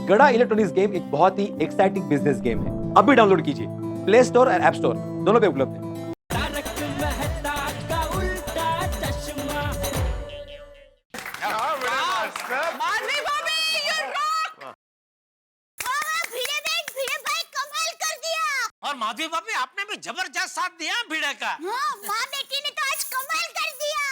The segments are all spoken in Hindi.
गड़ा इलेक्ट्रॉनिक्स गेम एक बहुत ही एक्साइटिंग बिजनेस गेम है। अभी डाउनलोड कीजिए, प्ले स्टोर और ऐप स्टोर दोनों पे उपलब्ध है। माधवी भाभी, you rock! भिड़े भाई कमाल कर दिया। और माधवी भाभी आपने भी जबरदस्त साथ दिया भिड़े का। हाँ, माँ बेटी ने तो आज कमाल कर दिया।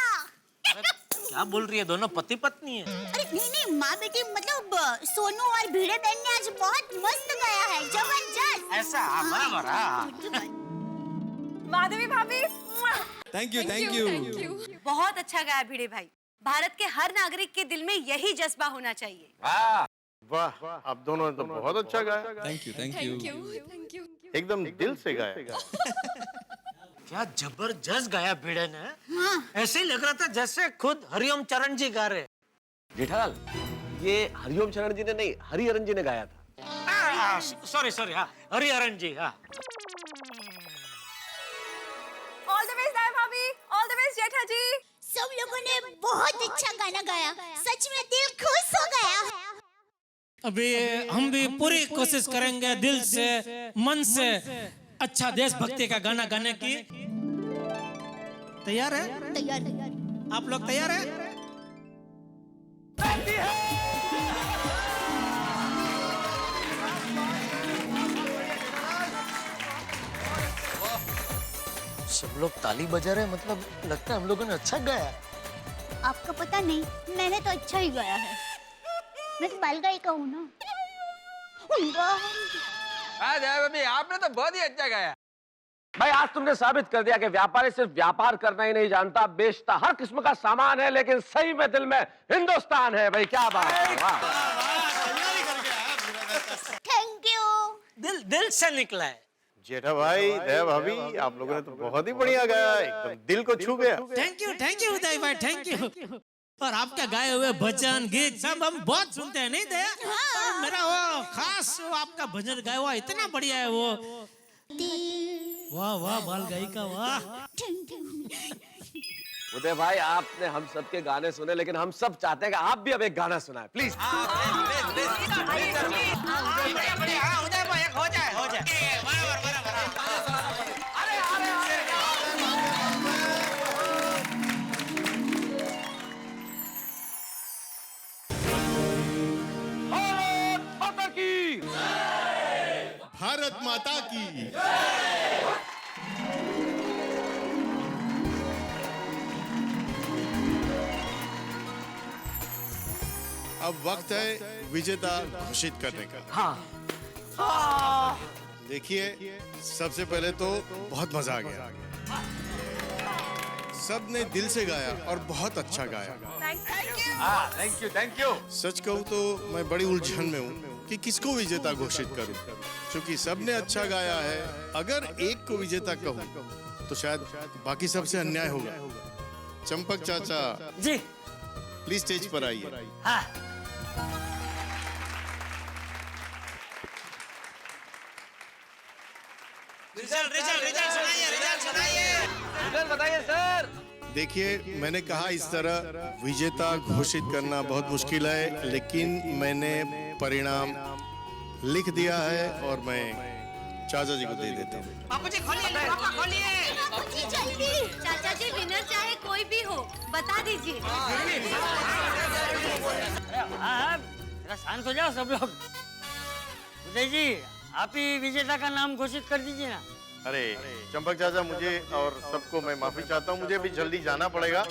क्या बोल रही है, दोनों पति पत्नी है? अरे नहीं, माँ बेटी मतलब सोनू और भिड़े बहन ने आज बहुत मस्त गाया है, जबरदस्त। ऐसा बराबर। हाँ। माधवी भाभी, थैंक यू। बहुत अच्छा गाया भिड़े भाई। भारत के हर नागरिक के दिल में यही जज्बा होना चाहिए। वाह, आप दोनों ने तो बहुत अच्छा गाया। Thank you. एकदम दिल से गाया। क्या जबरदस्त गाया भिड़े ने। हाँ। ऐसे ही लग रहा था जैसे खुद हरिओम चरण जी गा रहे। जेठालाल, ये हरिओम चरण जी ने नहीं, हरिहरन जी ने गाया था। सॉरी, हाँ, हरिहरन जी। हाँ, ऑल द बेस्ट दाई भाभी, ऑल द बेस्ट जेठा जी। सब लोगों ने बहुत अच्छा गाना गाया, सच में दिल खुश हो गया। अभी हम भी पूरी कोशिश करेंगे दिल से, मन से अच्छा देशभक्ति का गाना गाने की। तैयार है? तैयार। आप लोग तैयार है? सब लोग ताली बजा रहे, मतलब लगता है हम लोगों ने अच्छा गाया। आपका पता नहीं, मैंने तो अच्छा ही गाया है। मैं तो बाल गायिका हूँ ना। आपने तो बहुत ही अच्छा गाया। भाई, आज तुमने साबित कर दिया कि व्यापारी सिर्फ व्यापार करना ही नहीं जानता, बेचता हर किस्म का सामान है, लेकिन सही में दिल में हिंदुस्तान है। भाई क्या बात है। वाह। Thank you. दिल से निकला है। जेठा भाई, दया भाभी, आप लोगों ने तो बहुत ही बढ़िया गाया, एकदम दिल को छू गया। थैंक यू उदय भाई, थैंक यू। और आपका गाए हुए भजन गीत सब हम बहुत सुनते हैं, नहीं दया? और मेरा वो खास वो आपका भजन गाया हुआ इतना बढ़िया है वो। वाह बाल गायिका, वाह। उदय भाई, आपने हम सबके गाने सुने, लेकिन हम सब चाहते हैं कि आप भी अब एक गाना सुनाएं, प्लीज। उदय भाई, हो जाए। भारत माता की। अब वक्त है विजेता घोषित करने का। हाँ। देखिए, सबसे पहले तो बहुत मजा आ गया। सब ने दिल से गाया और बहुत अच्छा गाया। Thank you. सच कहूँ तो मैं बड़ी उलझन में हूँ कि किसको विजेता घोषित करूं, क्योंकि सबने अच्छा गाया है। अगर एक को विजेता कहूं तो शायद बाकी सबसे अन्याय होगा। चंपक चाचा जी, प्लीज स्टेज पर आइए। हाँ। रिजल्ट सुनाइए। रिजल्ट बताइए सर। देखिए, मैंने कहा इस तरह विजेता घोषित करना बहुत मुश्किल है, लेकिन मैंने परिणाम लिख दिया है और मैं चाचा जी को दे देता हूँ। बापू जी खोलिए, पापा खोलिए। बापूजी जल्दी। चाचा जी, विनर चाहे कोई भी हो, बता दीजिए। हाँ, जरा शांत हो जाओ सब लोग। उदय जी, आप ही विजेता का नाम घोषित कर दीजिए ना। अरे चंपक चाचा, मुझे और सबको मैं माफी चाहता हूँ, मुझे भी जल्दी जाना पड़ेगा।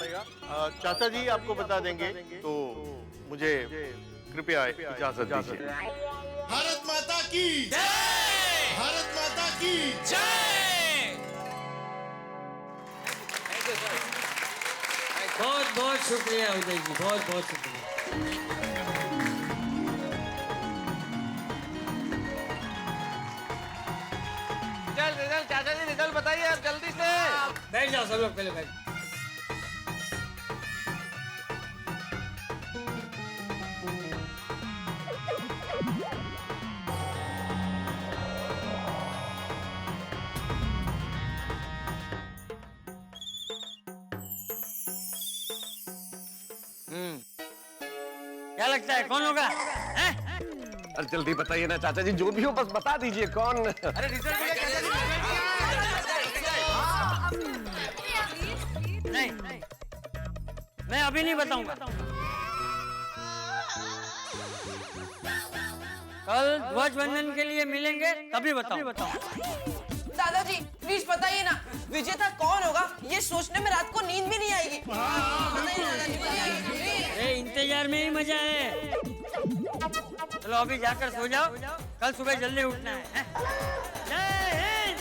चाचा जी आपको बता देंगे, तो मुझे कृपया इजाजत दीजिए। भारत माता की जय। भारत माता की जय। बहुत शुक्रिया उदय जी, बहुत शुक्रिया। रिजल्ट चाचा जी, रिजल्ट बताइए आप जल्दी से। बैठ जाओ सब लोग, पहले बैठ। क्या लगता है कौन होगा? हैं? अरे जल्दी बताइए ना चाचा जी, जो भी हो बस बता दीजिए कौन। अरे रिजल्ट नहीं, मैं अभी नहीं बताऊंगा। कल ध्वज वंदन के लिए मिलेंगे तभी बताऊंगा। दादाजी प्लीज बताइए ना, विजेता कौन होगा? ये सोचने में रात को नींद भी नहीं आएगी। बताइए दादाजी, बताइए। अरे इंतजार में ही मजा है। चलो अभी जाकर सो जाओ, कल सुबह जल्दी उठना है। जय हिंद।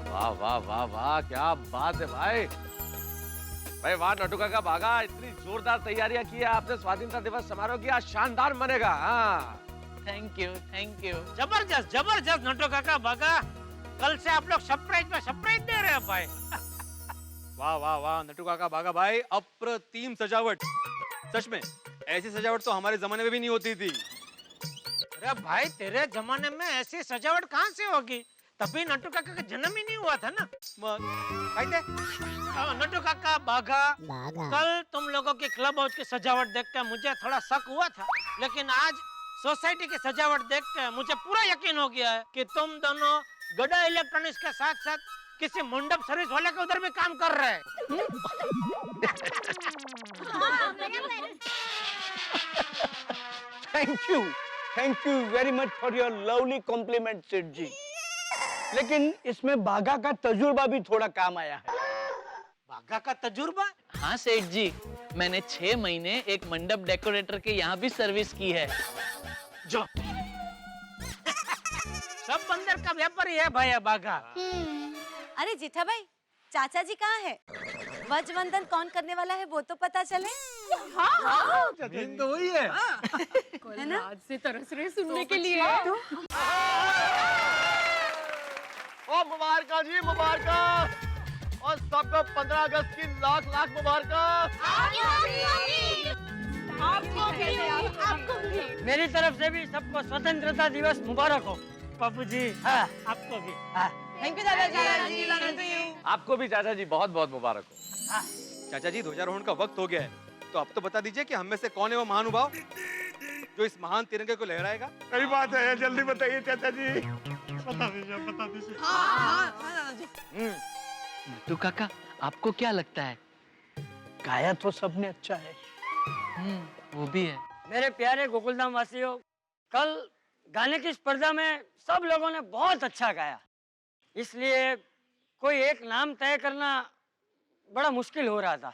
वाह वाह वाह वाह, क्या बात है भाई। भाई वाह नटू काका भागा, इतनी जोरदार तैयारियां की है आपने, स्वाधीनता दिवस समारोह किया, शानदार बनेगा। हाँ थैंक यू। जबरदस्त जबरदस्त नटो काका भागा। कल से आप लोग सरप्राइज में सरप्राइज दे रहे हैं भाई। वाह वाह वाह नटू काका भागा भाई, अप्रतिम सजावट। सच में ऐसी सजावट तो हमारे जमाने में भी नहीं होती थी। अरे भाई तेरे जमाने में ऐसी सजावट कहाँ से होगी? तभी नटू काका का जन्म ही नहीं हुआ था ना। नटू काका बाघा, कल तुम लोगों के क्लब हाउस की सजावट देखकर मुझे थोड़ा शक हुआ था, लेकिन आज सोसाइटी की सजावट देखकर मुझे पूरा यकीन हो गया है कि तुम दोनों गड़ा इलेक्ट्रॉनिक्स के साथ साथ किसी मंडप सर्विस वाले के उधर भी काम कर रहे हैं। Thank you very much for your lovely complement सेठ जी। लेकिन इसमें बाघा का तजुर्बा भी थोड़ा काम आया है। बाघा का तजुर्बा? हाँ सेठ जी, मैंने 6 महीने एक मंडप डेकोरेटर के यहाँ भी सर्विस की है। जो सब बंदर का व्यापारी है भाई बाघा। अरे जेठा भाई, चाचा जी कहाँ है? ध्वज वंदन कौन करने वाला है वो तो पता चले। हाँ। तो वही है। है ना? आज से तरस रहे सुनने के लिए। ओ मुबारका जी, मुबारका, और सबको 15 अगस्त की लाख लाख मुबारका। आपको भी। मेरी तरफ से भी सबको स्वतंत्रता दिवस मुबारक हो। बापू जी आपको भी। थैंक यू दादाजी। आपको भी चाचा जी बहुत बहुत मुबारक हो। चाचा जी ध्वजारोहण का वक्त हो गया है, तो अब तो बता दीजिए कि हम में से कौन है वो महानुभाव जो इस महान तिरंगे को लहराएगा। सही बात है, जल्दी बताइए चाचा जी। नटू काका, आपको क्या लगता है? गाया तो सबने अच्छा है। वो भी है। मेरे प्यारे गोकुलधाम वासियों, कल गाने की स्पर्धा में सब लोगों ने बहुत अच्छा गाया, इसलिए कोई एक नाम तय करना बड़ा मुश्किल हो रहा था।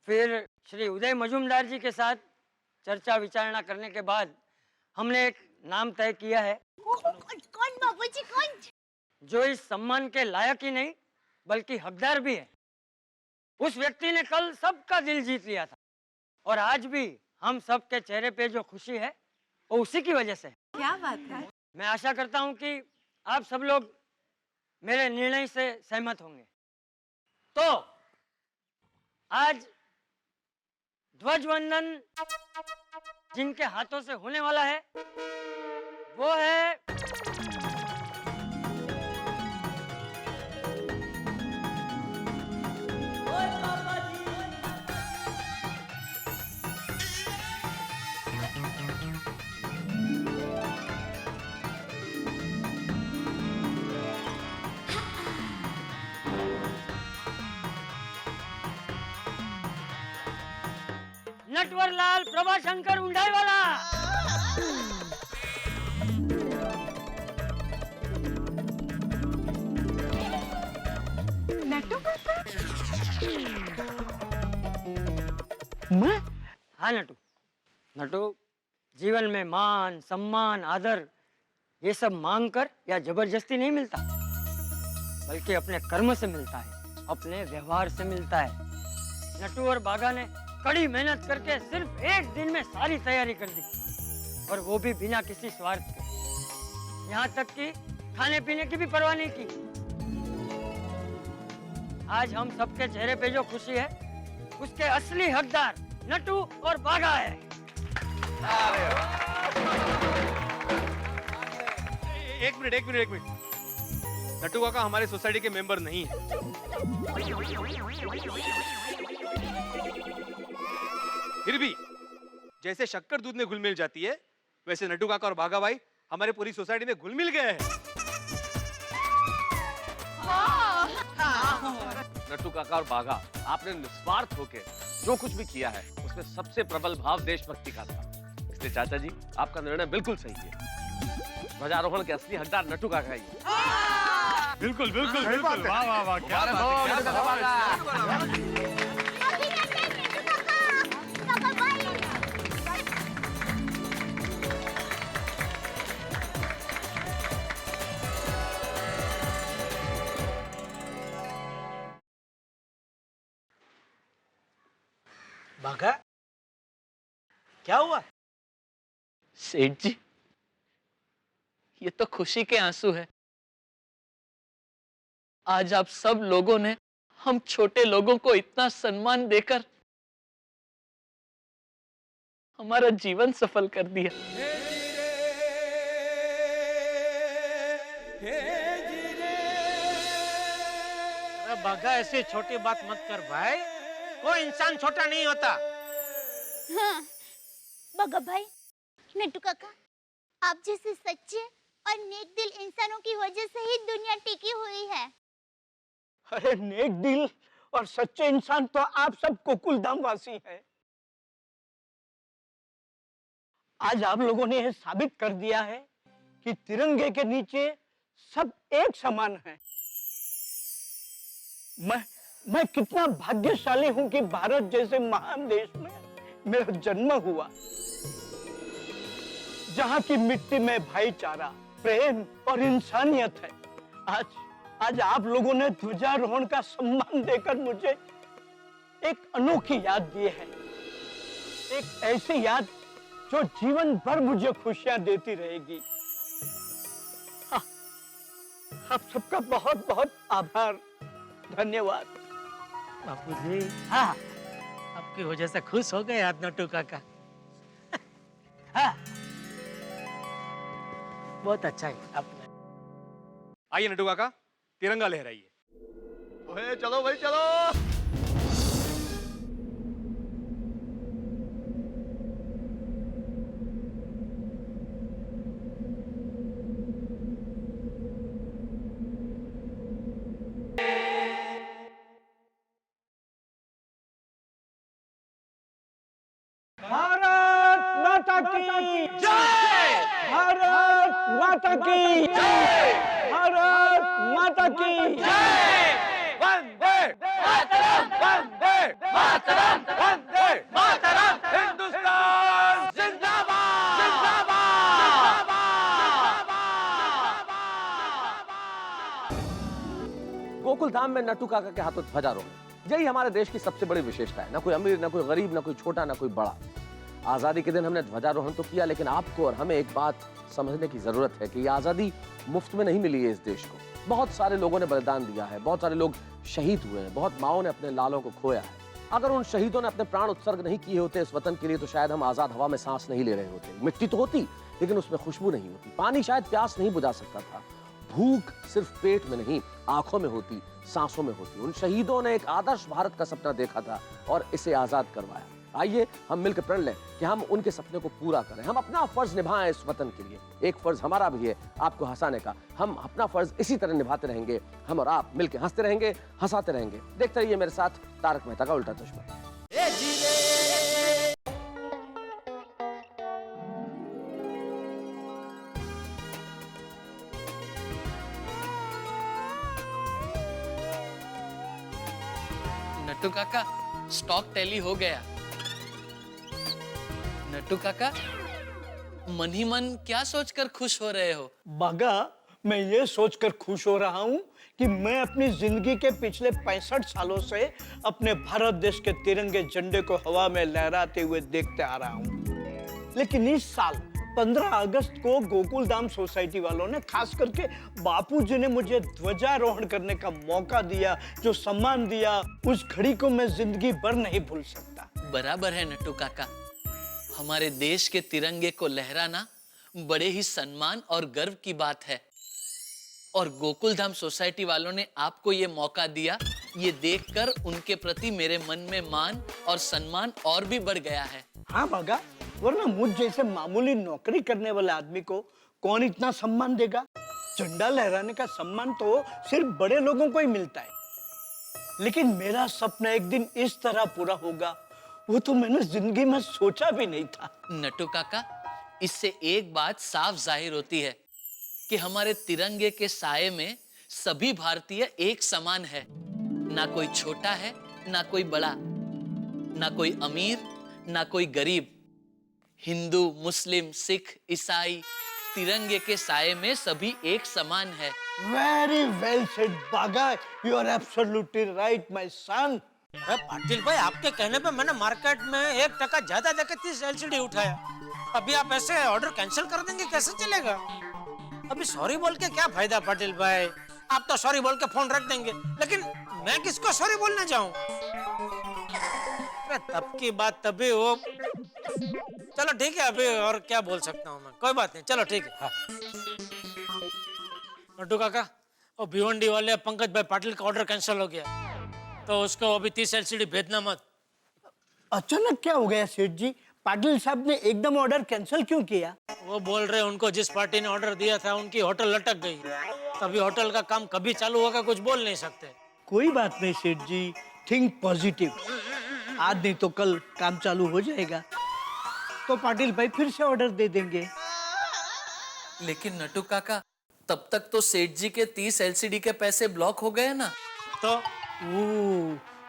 फिर श्री उदय मजूमदार जी के साथ चर्चा विचारणा करने के बाद हमने एक नाम तय किया है। कौन बाबूजी, कौन? जो इस सम्मान के लायक ही नहीं बल्कि हकदार भी है। उस व्यक्ति ने कल सबका दिल जीत लिया था, और आज भी हम सबके चेहरे पे जो खुशी है वो उसी की वजह से। क्या बात है? मैं आशा करता हूं कि आप सब लोग मेरे निर्णय से सहमत होंगे। तो आज ध्वज वंदन जिनके हाथों से होने वाला है वो है नटवरलाल प्रभाशंकर उंडाईवाला। मैं? हाँ नटू, नटू, जीवन में मान, सम्मान, आदर ये सब मांग कर या जबरदस्ती नहीं मिलता, बल्कि अपने कर्म से मिलता है, अपने व्यवहार से मिलता है। नटू और बागा ने कड़ी मेहनत करके सिर्फ एक दिन में सारी तैयारी कर दी, और वो भी बिना किसी स्वार्थ के। यहाँ तक कि खाने पीने की भी परवाह नहीं की। आज हम सबके चेहरे पे जो खुशी है, उसके असली हकदार नटू और बागा है। एक मिनट। नट्टू काका हमारे सोसाइटी के मेंबर नहीं है। फिर भी जैसे शक्कर दूध में घुल मिल जाती है, वैसे नट्टू काका और बागा भाई हमारे पूरी सोसाइटी में घुल मिल गए हैं। नट्टू काका और बागा, आपने निस्वार्थ होकर जो कुछ भी किया है उसमें सबसे प्रबल भाव देशभक्ति का था। इसलिए चाचा जी, आपका निर्णय बिल्कुल सही है। ध्वजारोहण के असली हकदार नट्टू काका ही है। बिल्कुल। वाह क्या बात है। बागा, क्या हुआ? सेठ जी, ये तो खुशी के आंसू है। आज आप सब लोगों ने हम छोटे लोगों को इतना सम्मान देकर हमारा जीवन सफल कर दिया। अरे बागा, ऐसी छोटी बात मत कर भाई, कोई इंसान छोटा नहीं होता। हाँ, बागा भाई, नट्टू काका, आप जैसे सच्चे और नेक दिल इंसानों की वजह से ही दुनिया टिकी हुई है। अरे नेक दिल और सच्चे इंसान तो आप सब गोकुलधाम वासी हैं। आज आप लोगों ने यह साबित कर दिया है कि तिरंगे के नीचे सब एक समान हैं। मैं कितना भाग्यशाली हूं कि भारत जैसे महान देश में मेरा जन्म हुआ, जहां की मिट्टी में भाईचारा, प्रेम और इंसानियत है। आज आप लोगों ने ध्वजारोहण का सम्मान देकर मुझे एक अनोखी याद दी है, एक ऐसी याद जो जीवन भर मुझे खुशियां देती रहेगी। हाँ, आप सबका बहुत बहुत आभार, धन्यवाद। बापूजी, हाँ, आपकी वजह से खुश हो गए आज नट्टू काका। हाँ, बहुत अच्छा है आपने। आइए नट्टू काका, तिरंगा लहराइए। ओए चलो भाई चलो। भारत माता की जय! भारत माता की जय! भारत माता की जय! वंदे मातरम, वंदे मातरम, वंदे मातरम। हिंदुस्तान जिंदाबाद, जिंदाबाद, जिंदाबाद। गोकुलधाम में नट्टू काका के हाथों ध्वजारोहण, यही हमारे देश की सबसे बड़ी विशेषता है। ना कोई अमीर, ना कोई गरीब, ना कोई छोटा, ना कोई बड़ा। आजादी के दिन हमने ध्वजारोहण तो किया, लेकिन आपको और हमें एक बात समझने की जरूरत है कि ये आजादी मुफ्त में नहीं मिली है इस देश को। बहुत सारे लोगों ने बलिदान दिया है, बहुत सारे लोग शहीद हुए हैं, बहुत माओं ने अपने लालों को खोया है। अगर उन शहीदों ने अपने प्राण उत्सर्ग नहीं किए होते इस वतन के लिए, तो शायद हम आजाद हवा में सांस नहीं ले रहे होते। मिट्टी तो होती, लेकिन उसमें खुशबू नहीं होती। पानी शायद प्यास नहीं बुझा सकता था। भूख सिर्फ पेट में नहीं, आंखों में होती, सांसों में होती। उन शहीदों ने एक आदर्श भारत का सपना देखा था और इसे आजाद करवाया। आइए हम मिलकर प्रण लें कि हम उनके सपने को पूरा करें, हम अपना फर्ज निभाएं इस वतन के लिए। एक फर्ज हमारा भी है आपको हंसाने का। हम अपना फर्ज इसी तरह निभाते रहेंगे। हम और आप मिलकर हंसते रहेंगे, हंसाते रहेंगे। देखते रहिए मेरे साथ तारक मेहता का उल्टा चश्मा। नट्टू काका, स्टॉक टैली हो गया। नट्टू काका, मन ही मन क्या सोचकर खुश हो रहे हो? बागा, मैं ये सोचकर खुश हो रहा हूँ कि मैं अपनी जिंदगी के पिछले 65 सालों से अपने भारत देश के तिरंगे झंडे को हवा में लहराते हुए देखते आ रहा हूँ। लेकिन इस साल 15 अगस्त को गोकुल धाम सोसाइटी वालों ने, खास करके बापूजी ने मुझे ध्वजारोहण करने का मौका दिया, जो सम्मान दिया, उस घड़ी को मैं जिंदगी भर नहीं भूल सकता। बराबर है नट्टू काका, हमारे देश के तिरंगे को लहराना बड़े ही सम्मान और गर्व की बात है। और गोकुलधाम सोसाइटी वालों ने आपको ये मौका दिया, ये देखकर उनके प्रति मेरे मन में मान और सम्मान और भी बढ़ गया है। हाँ बागा, वरना मुझ जैसे मामूली नौकरी करने वाले आदमी को कौन इतना सम्मान देगा? झंडा लहराने का सम्मान तो सिर्फ बड़े लोगों को ही मिलता है। लेकिन मेरा सपना एक दिन इस तरह पूरा होगा, वो तो मैंने जिंदगी में सोचा भी नहीं था। नट्टू काका, इससे एक बात साफ जाहिर होती है कि हमारे तिरंगे के साये में सभी भारतीय एक समान है। ना कोई छोटा है, ना कोई बड़ा, ना कोई अमीर, ना कोई गरीब। हिंदू, मुस्लिम, सिख, ईसाई, तिरंगे के साये में सभी एक समान है। Very well said, बागा। You are absolutely right, my son. Patil भाई, आपके कहने पे मैंने मार्केट में 1% ज्यादा देकर 30 LCD उठाया। अभी आप ऐसे ऑर्डर कैंसिल कर देंगे, कैसे चलेगा? अभी सॉरी बोल के क्या फायदा पाटिल भाई? आप तो सॉरी बोल के फोन रख देंगे, लेकिन मैं किसको सॉरी बोलने जाऊं? तब की बात तभी हो। चलो ठीक है, अभी और क्या बोल सकता हूँ मैं, कोई बात नहीं, चलो ठीक है। हाँ। नट्टू काका, वो भिवंडी वाले पंकज भाई पाटिल का ऑर्डर कैंसिल हो गया, तो उसको अभी 30 LCD भेजना मत। अचानक क्या हो गया सेठ जी? पाटिल साहब ने एकदम ऑर्डर कैंसिल क्यों किया? वो बोल रहे उनको जिस पार्टी ने ऑर्डर दिया था उनकी होटल लटक गई, तभी होटल का काम कभी चालू होगा कुछ बोल नहीं सकते। कोई बात नहीं सेठ जी, थिंक पॉजिटिव। आज नहीं तो कल काम चालू हो जाएगा, तो पाटिल भाई फिर से ऑर्डर दे देंगे। लेकिन नट्टू काका, तब तक तो सेठ जी के 30 LCD के पैसे ब्लॉक हो गए ना। तो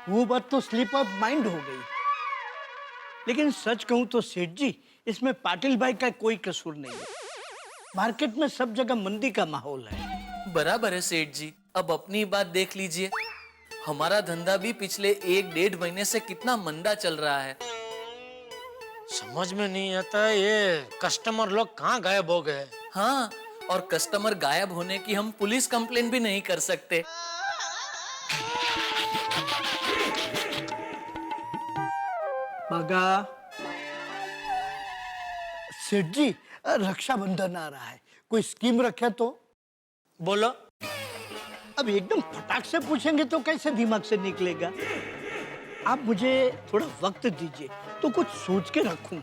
वो बात तो स्लिप ऑफ माइंड हो गई। लेकिन सच कहूं तो सेठ जी, इसमें पाटिल भाई का कोई कसूर नहीं है। मार्केट में सब जगह मंदी का माहौल है। बराबर है सेठ जी, अब अपनी बात देख लीजिए, हमारा धंधा भी पिछले 1-1.5 महीने से कितना मंदा चल रहा है। समझ में नहीं आता ये कस्टमर लोग कहाँ गायब हो गए। हाँ, और कस्टमर गायब होने की हम पुलिस कंप्लेन भी नहीं कर सकते। बागा, सेठ जी, रक्षाबंधन आ रहा है, कोई स्कीम रखे तो? बोलो। अब एकदम फटाक से पूछेंगे तो कैसे दिमाग से निकलेगा? आप मुझे थोड़ा वक्त दीजिए तो कुछ सोच के रखूं।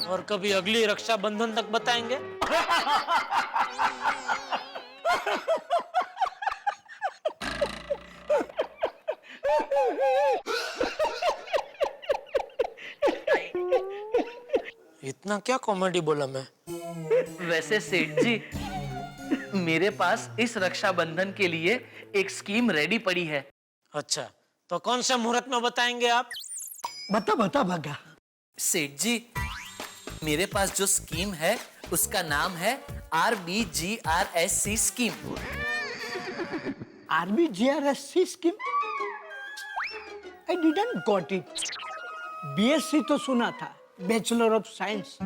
और कभी अगली रक्षाबंधन तक बताएंगे। इतना क्या कॉमेडी बोला मैं? वैसे सेठ जी, मेरे पास इस रक्षाबंधन के लिए एक स्कीम रेडी पड़ी है। अच्छा, तो कौन से मुहूर्त में बताएंगे आप? बता भागा। सेठ जी, मेरे पास जो स्कीम है उसका नाम है RBGRSC scheme. RBGRSC scheme? I didn't got it. BSc तो सुना था, बैचलर ऑफ साइंस,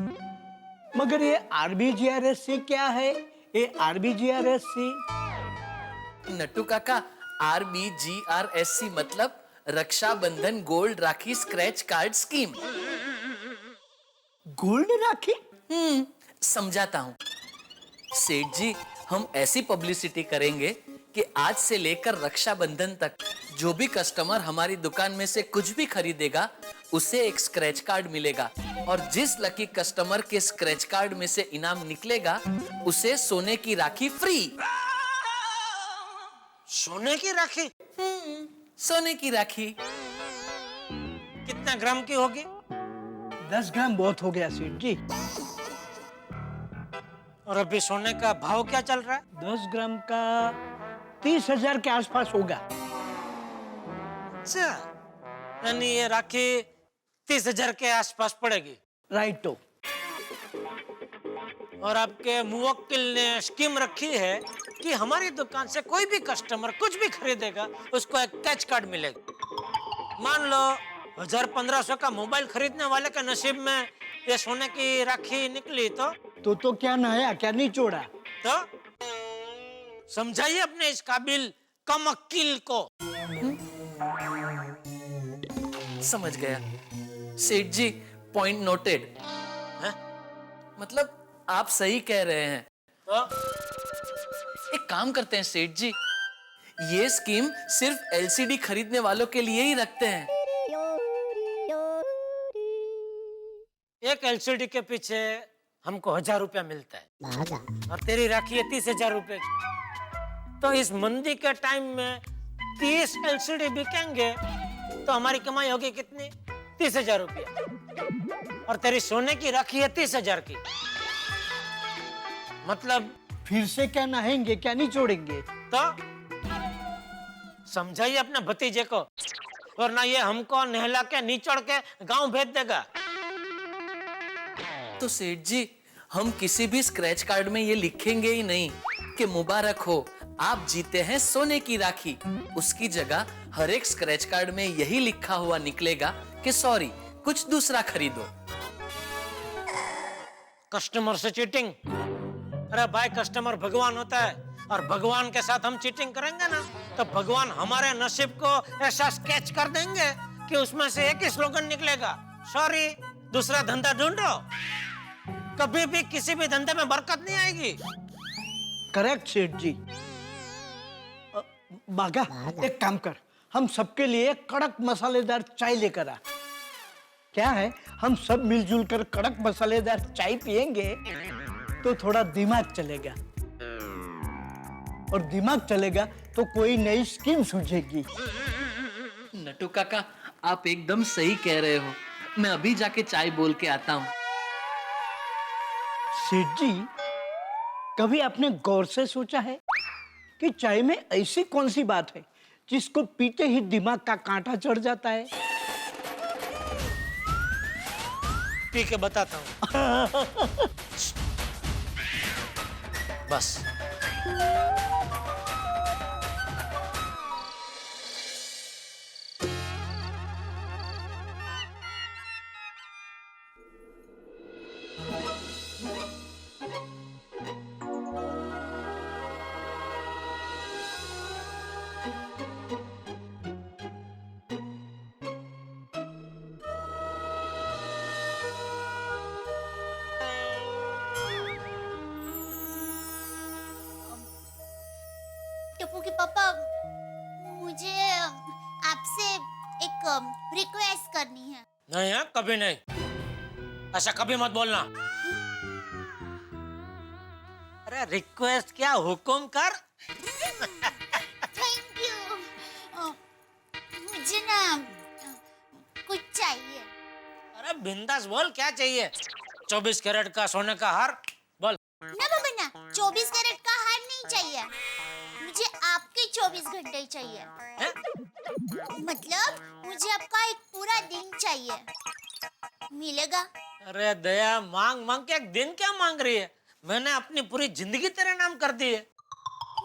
मगर ये RBGRSC क्या है? ये RBGRSC? नट्टू काका, RBGRSC मतलब रक्षाबंधन गोल्ड राखी स्क्रैच कार्ड स्कीम। गोल्ड राखी? समझाता हूँ सेठ जी, हम ऐसी पब्लिसिटी करेंगे कि आज से लेकर रक्षाबंधन तक जो भी कस्टमर हमारी दुकान में से कुछ भी खरीदेगा उसे एक स्क्रैच कार्ड मिलेगा, और जिस लकी कस्टमर के स्क्रैच कार्ड में से इनाम निकलेगा उसे सोने की राखी फ्री। सोने की राखी? सोने की राखी। कितना ग्राम की होगी? 10 ग्राम बहुत हो गया सेठ जी। और अभी सोने का भाव क्या चल रहा है? 10 ग्राम का 30,000 के आसपास होगा। अच्छा, यानी ये राखी 30,000 के आसपास पड़ेगी। राइटो। और आपके मुवक्किल ने स्कीम रखी है कि हमारी दुकान से कोई भी कस्टमर कुछ भी खरीदेगा उसको एक कैच कार्ड मिलेगा। मान लो 1000-1500 का मोबाइल खरीदने वाले के नसीब में ये सोने की राखी निकली तो क्या नया, क्या नहीं छोड़ा? तो समझाइए अपने इस काबिल कमक्किल को। समझ गया सेठ जी, पॉइंट नोटेड। मतलब आप सही कह रहे हैं। तो एक काम करते हैं सेठ जी, ये स्कीम सिर्फ एलसीडी खरीदने वालों के लिए ही रखते हैं। एक एलसीडी के पीछे हमको 1000 रुपया मिलता है और तेरी राखी है 30,000 रुपए की। तो इस मंदी के टाइम में 30 एलसीडी बिकेंगे तो हमारी कमाई होगी कितनी? 30,000 रुपया। और तेरी सोने की राखी है 30,000 की। मतलब फिर से क्या नहाएंगे, क्या नहीं छोड़ेंगे? तो समझाइए अपने भतीजे को, वरना ये हमको नहला के निचोड़ के गांव भेज देगा। तो सेठ जी, हम किसी भी स्क्रैच कार्ड में ये लिखेंगे ही नहीं कि मुबारक हो आप जीते हैं सोने की राखी। उसकी जगह हर एक स्क्रैच कार्ड में यही लिखा हुआ निकलेगा कि सॉरी, कुछ दूसरा खरीदो। कस्टमर से चीटिंग? अरे भाई, कस्टमर भगवान होता है और भगवान के साथ हम चीटिंग करेंगे ना तो भगवान हमारे नसीब को ऐसा स्केच कर देंगे कि उसमें से एक ही स्लोगन निकलेगा, सॉरी, दूसरा धंधा ढूंढो। कभी भी किसी भी धंधे में बरकत नहीं आएगी। करेक्ट सेठ जी। बागा, एक काम कर, हम सबके लिए कड़क मसालेदार चाय लेकर आ। क्या है, हम सब मिलजुल कर कड़क मसालेदार चाय पियेंगे तो थोड़ा दिमाग चलेगा, और दिमाग चलेगा तो कोई नई स्कीम सूझेगी। नटू काका, आप एकदम सही कह रहे हो। मैं अभी जाके चाय बोल के आता हूँ। सेठ जी, कभी आपने गौर से सोचा है कि चाय में ऐसी कौन सी बात है जिसको पीते ही दिमाग का कांटा चढ़ जाता है? पी के बताता हूँ। बस। टप्पू के पापा, मुझे आपसे एक रिक्वेस्ट करनी है। नहीं है, कभी नहीं। ऐसा कभी मत बोलना। अरे रिक्वेस्ट क्या, हुकुम कर। Thank you. मुझे ना कुछ चाहिए। अरे बिंदास बोल, क्या चाहिए? 24 कैरेट का सोने का हार बोल। ना बाबा ना, 24 कैरेट का हार नहीं चाहिए, मुझे आपके 24 घंटे चाहिए। है? मतलब मुझे आपका एक पूरा दिन चाहिए, मिलेगा? अरे दया, मांग मांग के एक दिन क्या मांग रही है? मैंने अपनी पूरी जिंदगी तेरे नाम कर दी है।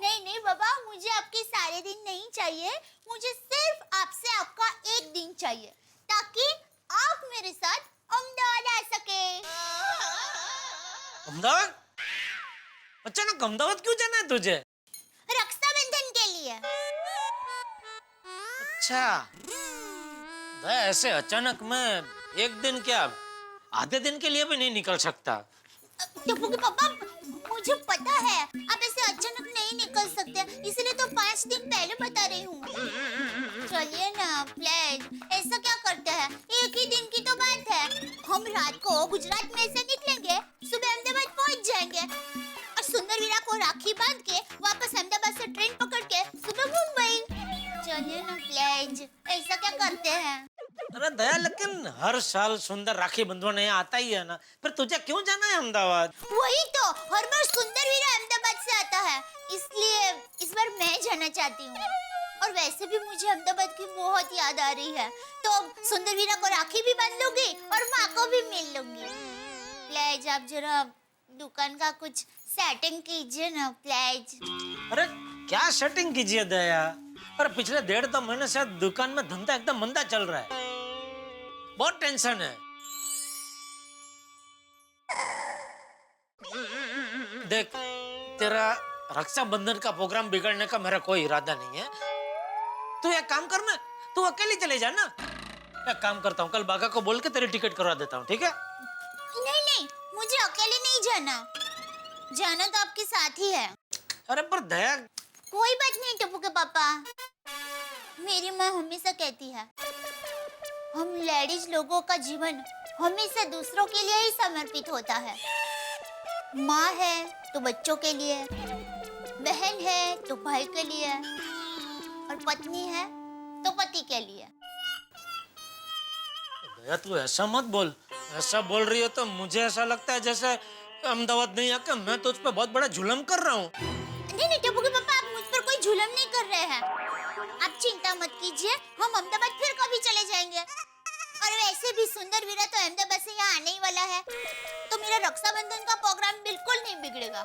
नहीं नहीं बाबा, मुझे आपके सारे दिन नहीं चाहिए, मुझे सिर्फ आपसे आपका एक दिन चाहिए ताकि आप मेरे साथ अहमदाबाद आ सके। अहमदाबाद? अचानक अहमदाबाद क्यों जाना है तुझे? रक्षाबंधन के लिए। अच्छा, ऐसे अचानक मैं एक दिन क्या, आधे दिन के लिए भी नहीं निकल सकता। टप्पू के पापा, मुझे पता है आप ऐसे अचानक नहीं निकल सकते, इसलिए तो 5 दिन पहले बता रही हूँ। चलिए ना प्लीज, ऐसा क्या करते हैं, एक ही दिन की तो बात है। हम रात को गुजरात में से निकलेंगे, सुबह अहमदाबाद पहुँच जाएंगे और सुंदरवीरा को राखी बांध के वापस अहमदाबाद से ट्रेन पकड़ के सुबह मुंबई। चलिए ना प्लीज, ऐसा क्या करते हैं? अरे दया, लेकिन हर साल सुंदर राखी बंधवाने आता ही है ना, फिर तुझे क्यों जाना है अहमदाबाद? वही तो, हर बार सुंदरवीरा अहमदाबाद से आता है, इसलिए इस बार मैं जाना चाहती हूँ। और वैसे भी मुझे अहमदाबाद की बहुत याद आ रही है, तो सुंदर वीरा को राखी भी बांध लूंगी और माँ को भी मिल लूंगी। प्लीज आप जरा दुकान का कुछ सेटिंग कीजिए ना प्लीज। अरे क्या सेटिंग कीजिए दया, पर पिछले 1.5-2 महीने से दुकान में धंधा एकदम मंदा चल रहा है, बहुत टेंशन है। देख, तेरा रक्षाबंधन का प्रोग्राम बिगड़ने का मेरा कोई इरादा नहीं है। तू एक काम करना, तू अकेली चले जा ना। एक काम करता हूँ, कल बागा को बोल के तेरी टिकट करवा देता हूँ, ठीक है? नहीं, मुझे अकेले नहीं जाना, जाना तो आपके साथ ही है। अरे पर दया, कोई बात नहीं टप्पू के पापा, मेरी माँ हमेशा कहती है हम लेडीज लोगों का जीवन हमेशा दूसरों के लिए ही समर्पित होता है। माँ है तो बच्चों के लिए, बहन है तो भाई के लिए, और पत्नी है तो पति के लिए। दया तू ऐसा मत बोल, ऐसा बोल रही हो तो मुझे ऐसा लगता है जैसे अहमदाबाद नहीं आकर मैं तो उस पर बहुत बड़ा जुल्म कर रहा हूँ। नहीं टप्पू के पापा, आप मुझ पर कोई जुल्म नहीं कर रहे हैं। आप चिंता मत कीजिए, हम अहमदाबाद फिर कभी चले जाएंगे। और वैसे भी सुंदर वीरा तो अहमदाबाद से यहाँ आने ही वाला है, तो मेरा रक्षाबंधन का प्रोग्राम बिल्कुल नहीं बिगड़ेगा।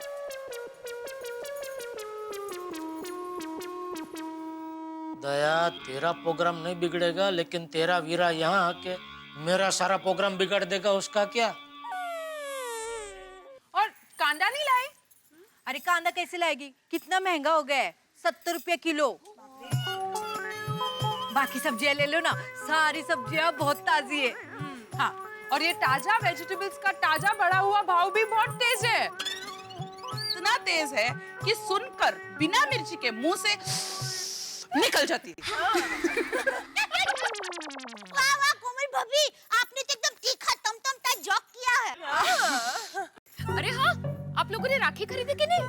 दया, तेरा प्रोग्राम नहीं बिगड़ेगा, लेकिन तेरा वीरा यहाँ आके मेरा सारा प्रोग्राम बिगाड़ देगा, उसका क्या? और कांदा नहीं लाए? अरे कांदा कैसे लाएगी, कितना महंगा हो गया है, 70 रुपया किलो। बाकी सब्जियां ले लो ना, सारी सब्जियां बहुत ताजी है। हाँ, और ये ताजा वेजिटेबल्स का ताजा बढ़ा हुआ भाव भी बहुत तेज है। इतना तेज है कि सुनकर बिना मिर्ची के मुंह से निकल जाती थी। वाह वाह कोमल भाभी, आपने तो एकदम तीखा तमतमता जोक किया है। अरे हाँ, आप लोगों ने राखी खरीदी कि नहीं?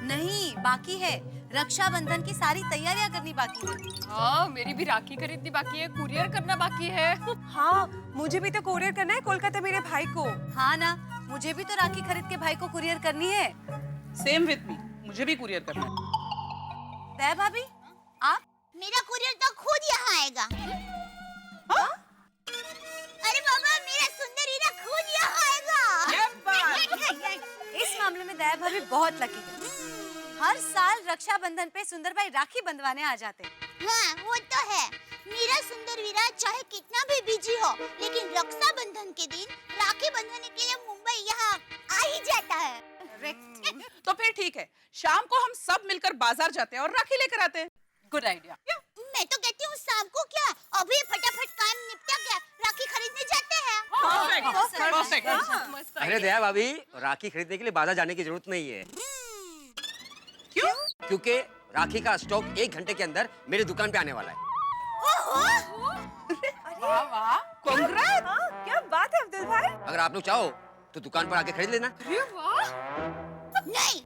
नहीं, बाकी है, रक्षाबंधन की सारी तैयारियां करनी बाकी है। हाँ, मेरी भी राखी खरीदनी बाकी है, कुरियर करना बाकी है। हाँ, मुझे भी तो कुरियर करना है कोलकाता मेरे भाई को। हाँ ना, मुझे भी तो राखी खरीद के भाई को कुरियर करनी है। सेम विथ मी, मुझे भी कुरियर करना है। दया भाभी, आप? मेरा कुरियर तो खुद यहाँ आएगा। हाँ? अरे बाबा, मेरा सुंदर वीरा खुद यहाँ आएगा। इस मामले में दया भाभी बहुत लकी है। हर साल रक्षाबंधन पे सुंदर भाई राखी बंधवाने आ जाते हैं। हाँ, वो तो है। मेरा सुंदर वीरा चाहे कितना भी बिजी हो, लेकिन रक्षाबंधन के दिन राखी बंधवाने के लिए मुंबई यहाँ आ ही जाता है। तो फिर ठीक है, शाम को हम सब मिलकर बाजार जाते हैं और राखी लेकर आते हैं। Good idea. मैं तो कहती हूँ शाम को क्या, अभी फटाफट काम निपटा के राखी खरीदने जाते हैं। परफेक्ट। अरे दया भाभी, राखी खरीदने के लिए बाजार जाने की जरूरत नहीं है। क्यों? क्योंकि राखी का स्टॉक 1 घंटे के अंदर मेरी दुकान पे आने वाला है। वाह वाह, कांग्रेस। क्या बात है अब्दुल भाई। अगर आप लोग चाहो तो दुकान पर आके खरीद लेना। अरे वाह। नहीं,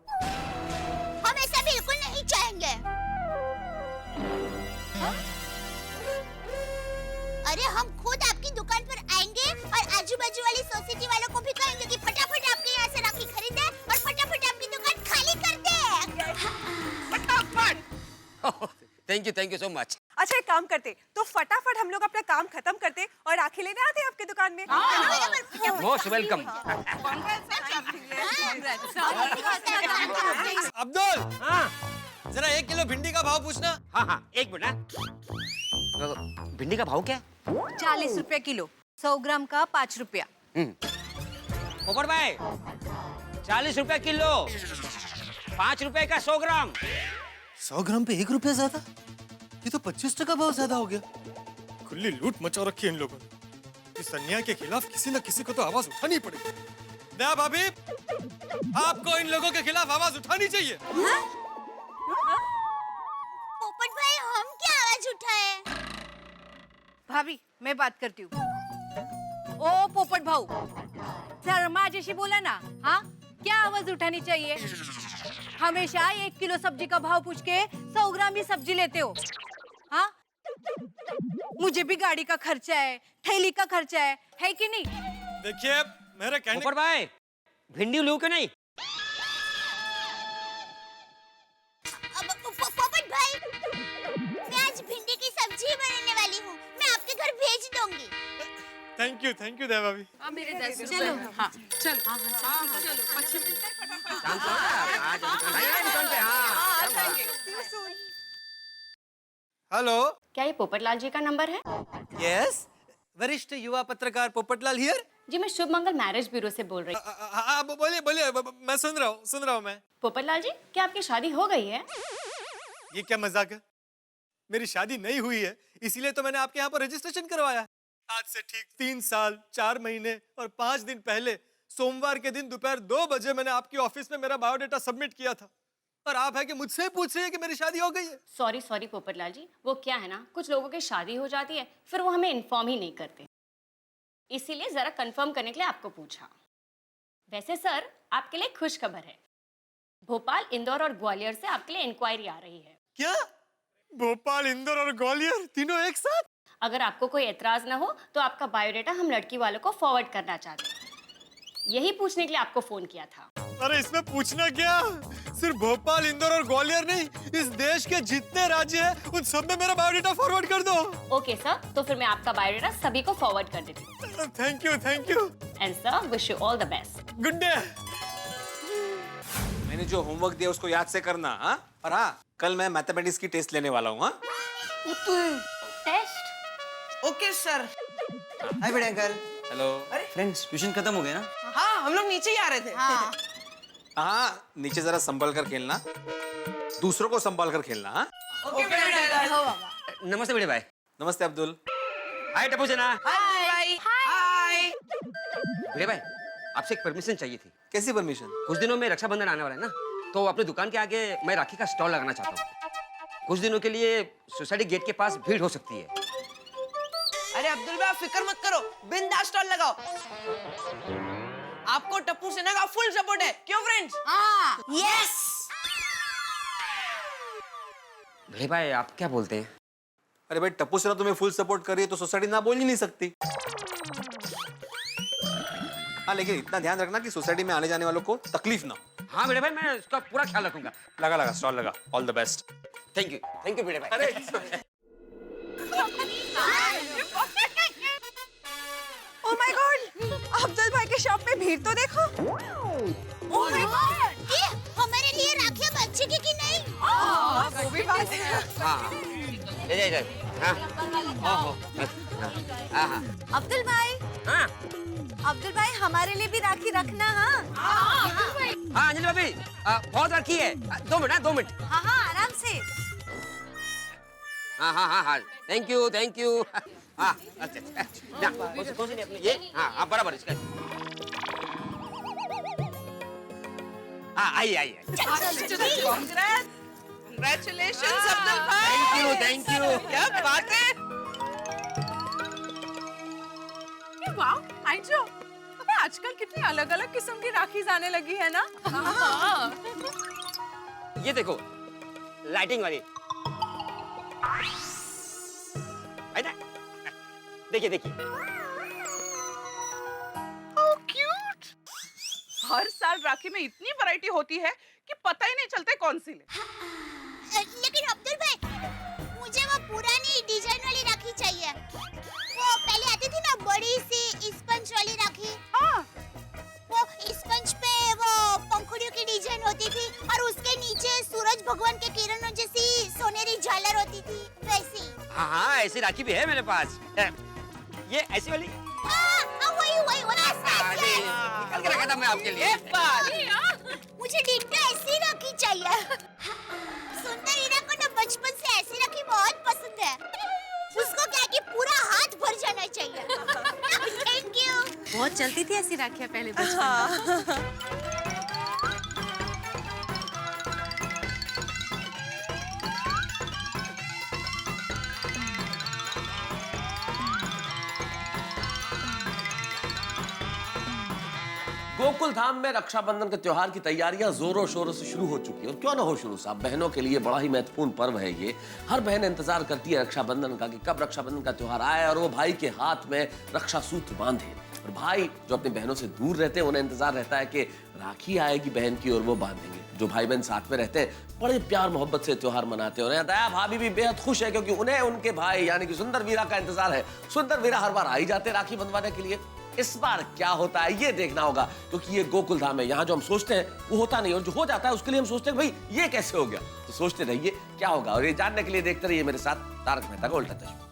हम ऐसा बिल्कुल नहीं चाहेंगे। अरे हम खुद आपकी दुकान पर आएंगे और आजू बाजू वाली सोसाइटी वालों को भी कहेंगे कि फटाफट आपके यहाँ से राखी खरीदे और फटाफट आपकी दुकान खाली कर दे। फटाफट। Thank you so much. अच्छा एक काम करते, तो फटाफट हम लोग अपना काम खत्म करते और राखी लेने आते हैं आपकी दुकान में। Most welcome. अब्दुल, हाँ, जरा 1 किलो भिंडी का भाव पूछना। हाँ, एक मिनट। भिंडी का भाव क्या है? 40 रुपया किलो, 100 ग्राम का 5 रुपया। पोपट भाई, 40 रुपया किलो, 5 रुपए का 100 ग्राम। 100 ग्राम पे 1 रुपया ज्यादा? ये तो 25% भाव ज्यादा हो गया। खुली लूट मचा रखी है इन लोगों ने। इस अन्याय के खिलाफ किसी न किसी को तो आवाज उठानी पड़ेगी। दया भाभी, आपको इन लोगों के खिलाफ आवाज उठानी चाहिए। पोपट भाई, हम क्या आवाज उठाए? भाभी, मैं बात करती हूँ। ओ पोपट भाऊ, शर्मा जैसी बोला ना, हाँ? क्या आवाज उठानी चाहिए? हमेशा 1 किलो सब्जी का भाव पूछ के 100 ग्राम ही सब्जी लेते हो, हाँ? मुझे भी गाड़ी का खर्चा है, थैली का खर्चा है कि नहीं? देखिए, मेरे कहने। पोपट भाई, भिंडी लूं कि नहीं? थैंक यू दया भाभी। चलो हाँ चलो चलो अच्छे मिलते हैं हेलो, क्या ये पोपटलाल जी का नंबर है? यस, वरिष्ठ युवा पत्रकार पोपटलाल हियर। जी मैं शुभ मंगल मैरिज ब्यूरो से बोल रही हूँ। हाँ बोलिए बोलिए, मैं सुन रहा हूँ मैं। पोपटलाल जी, क्या आपकी शादी हो गई है? ये क्या मजाक है? मेरी शादी नहीं हुई है, इसीलिए तो मैंने आपके यहाँ पर रजिस्ट्रेशन करवाया। आज से ठीक 3 साल 4 महीने और 5 दिन पहले सोमवार के दिन दोपहर 2 बजे मैंने आपकी ऑफिस में मेरा बायोडाटा सबमिट किया था, और आप है कि मुझसे पूछ रही है कि मेरी शादी हो गई है। सॉरी पोपटलाल जी, वो क्या है ना, कुछ लोगों की शादी हो जाती है फिर वो हमें इन्फॉर्म ही नहीं करते, इसीलिए जरा कंफर्म करने के लिए आपको पूछा। वैसे सर, आपके लिए खुश खबर है, भोपाल, इंदौर और ग्वालियर से आपके लिए इंक्वायरी आ रही है। क्या? भोपाल, इंदौर और ग्वालियर तीनों एक साथ? अगर आपको कोई एतराज ना हो तो आपका बायोडाटा हम लड़की वालों को फॉरवर्ड करना चाहते हैं, यही पूछने के लिए आपको फोन किया था। अरे इसमें पूछना क्या, सिर्फ भोपाल, इंदौर और ग्वालियर नहीं, इस देश के जितने राज्य हैं उन सब में मेरा बायोडाटा फॉरवर्ड कर दो। ओके सर, तो फिर मैं आपका बायोडाटा सभी को फॉरवर्ड कर देती हूँ। Thank you and sir, wish you all the best. Good day. मैंने जो होमवर्क दिया उसको याद से करना, हाँ? और हाँ, कल मैं मैथमेटिक्स की टेस्ट लेने वाला हूँ, हाँ? टेस्ट? Okay sir. हाय बड़े अंकल। हेलो। अरे फ्रेंड्स, ट्यूशन खत्म हो गया ना? हाँ हम लोग नीचे ही आ रहे थे। हाँ, नीचे जरा संभल कर खेलना, दूसरों को संभाल कर खेलना, हाँ? नमस्ते बड़े भाई। नमस्ते अब्दुल। हाय टप्पू सेना। हाय हाय। बड़े भाई, आपसे एक परमिशन चाहिए थी। कैसी परमिशन? कुछ दिनों में रक्षाबंधन आने वाला है ना, तो अपनी दुकान के आगे मैं राखी का स्टॉल लगाना चाहता हूँ। कुछ दिनों के लिए सोसाइटी गेट के पास भीड़ हो सकती है। अरे अब्दुल भाई, फिक्र मत करो, बिंदास स्टॉल लगाओ। आपको टप्पू सेना का फुल सपोर्ट है, क्यों फ्रेंड्स? हाँ, यस। बड़े भाई, आप क्या बोलते हैं? अरे भाई, टप्पू सेना तुम्हें फुल सपोर्ट कर रही है तो सोसाइटी ना बोल ही नहीं सकती। हाँ, लेकिन इतना ध्यान रखना कि सोसाइटी में आने जाने वालों को तकलीफ ना हो। हाँ बड़े भाई, मैं इसका पूरा ख्याल रखूंगा। लगा स्टॉल लगा। All the best. Thank you बड़े भाई। अरे ओह माय गॉड, अब्दुल भाई के शॉप में भीड़ तो देखो। ओह माय गॉड, ये हमारे लिए राखियां बच्चे की नहीं? वो भी बात है। हाँ, ले। हाँ, हाँ। अब्दुल भाई, हाँ, अब्दुल भाई हमारे लिए भी राखी रखना। हाँ हाँ अंजलि भाभी, बहुत राखी है। 2 मिनट, 2 मिनट। हाँ आराम से। हाँ, थैंक यू। हाँ, अच्छा, कौन सी नहीं अपनी ये? हाँ, बराबर इसका। हाँ, आइए। Congratulations अब्दुल भाई। Thank you. क्या बात है? वाह, आइजो। अबे आजकल कितनी अलग-अलग किस्म की राखीज आने लगी है ना? ये देखो, लाइटिंग वाली। देखिए। How cute! हर साल राखी में इतनी वैरायटी होती है कि पता ही नहीं चलता कौन सी ले। लेकिन अब्दुल भाई, मुझे वो पुरानी डिजाइन वाली राखी चाहिए। वो पहले आती थी ना, बड़ी सी स्पंज वाली राखी। हाँ। वो स्पंज पे वो पंखुड़ियों की डिजाइन होती थी और उसके नीचे सूरज भगवान के किरणों जैसी सोनेरी झालर होती थी, वैसी। हाँ, ऐसी राखी भी है मेरे पास। ये ऐसी वाली? वही। निकाल के रखा था मैं आपके लिए। मुझे डिट्टो ऐसी राखी चाहिए। सुंदर हीरा को ना बचपन से ऐसी राखी बहुत पसंद है। उसको क्या कि पूरा हाथ भर जाना चाहिए। Thank you. बहुत चलती थी ऐसी राखियाँ पहले बचपन में। गोकुल धाम में रक्षाबंधन के त्योहार की तैयारियां जोरों शोरों से शुरू हो चुकी है। और क्यों ना हो शुरू साहब, बहनों के लिए बड़ा ही महत्वपूर्ण पर्व है ये। हर बहन इंतजार करती है रक्षाबंधन का कि कब रक्षाबंधन का त्योहार आए और वो भाई के हाथ में रक्षा सूत्र बांधे। और भाई जो अपनी बहनों से दूर रहते हैं उन्हें इंतजार रहता है कि राखी आएगी बहन की और वो बांधेंगे। जो भाई बहन साथ में रहते हैं बड़े प्यार मोहब्बत से त्योहार मनाते हैं। उन्हें दया भाभी भी बेहद खुश है क्योंकि उन्हें उनके भाई यानी कि सुंदर वीरा का इंतजार है। सुंदर वीरा हर बार आ ही जाते हैं राखी बंधवाने के लिए। इस बार क्या होता है ये देखना होगा क्योंकि ये गोकुल धाम है। यहाँ जो हम सोचते हैं वो होता नहीं और जो हो जाता है उसके लिए हम सोचते हैं भाई ये कैसे हो गया। तो सोचते रहिए क्या होगा और ये जानने के लिए देखते रहिए मेरे साथ तारक मेहता का उल्टा चश्मा।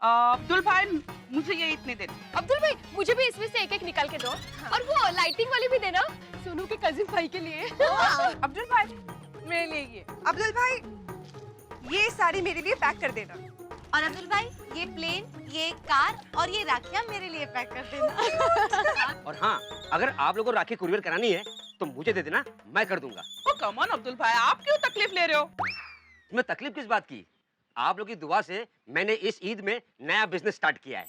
अब्दुल भाई मुझे ये इतने दे। अब्दुल भाई मुझे भी इसमें से एक निकाल के दो और वो लाइटिंग वाली भी देना सोनू के कजिन भाई के लिए। अब्दुल भाई मेरे लिए ये। अब्दुल भाई ये साड़ी मेरे लिए पैक कर देना। और अब्दुल भाई ये प्लेन, ये कार और ये राखियाँ मेरे लिए पैक कर देना। और हाँ, अगर आप लोगों को राखी कुरियर करानी है तो मुझे दे देना, मैं कर दूंगा। ओ कम ऑन अब्दुल भाई, आप क्यों तकलीफ ले रहे हो? मैं तकलीफ किस बात की? आप लोगों की दुआ से मैंने इस ईद में नया बिजनेस स्टार्ट किया है।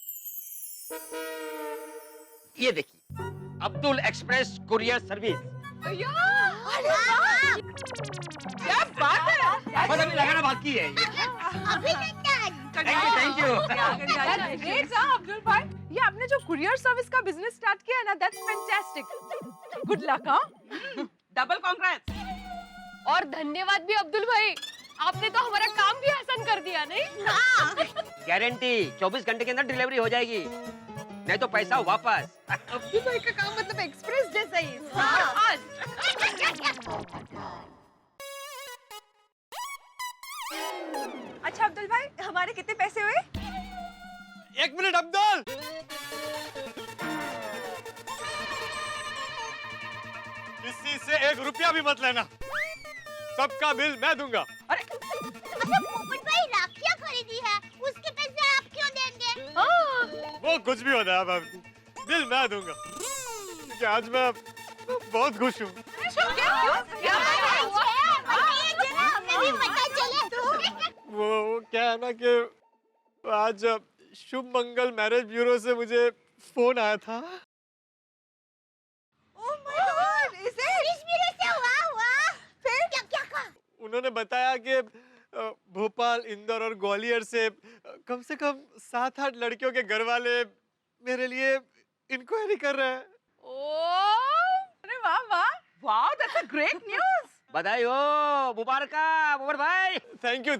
ये देखिए, अब्दुल एक्सप्रेस कुरियर सर्विस। क्या बात है? बस अभी लगाना बाकी है। Thank you. ग्रेट अब्दुल भाई, ये आपने जो कुरियर सर्विस का बिजनेस स्टार्ट किया है ना, that's fantastic. Good luck. Double congrats. और धन्यवाद भी अब्दुल भाई, आपने तो हमारा काम भी आसान कर दिया नहीं? गारंटी 24 घंटे के अंदर डिलीवरी हो जाएगी, नहीं तो पैसा वापस। अब्दुल भाई का काम मतलब एक्सप्रेस जैसा ही। अच्छा अब्दुल भाई, हमारे कितने पैसे हुए? 1 मिनट अब्दुल, किसी से 1 रुपया भी मत लेना, सबका बिल मैं दूंगा। पोपट भाई राखियाँ खरीदी है, उसके पैसे आप क्यों देंगे? वो कुछ भी होता है भाभी, बिल मैं दूंगा क्योंकि आज मैं बहुत खुश हूँ। वो क्या है ना कि आज शुभ मंगल मैरिज ब्यूरो से मुझे फोन आया था। उन्होंने बताया कि भोपाल, इंदौर और ग्वालियर से कम 7-8 लड़कियों के घर वाले मेरे लिए इंक्वायरी कर रहे हैं। अरे वाह वाह वाह, दैट्स अ ग्रेट न्यूज़। बधाई हो, मुबारक पोपट भाई। Thank you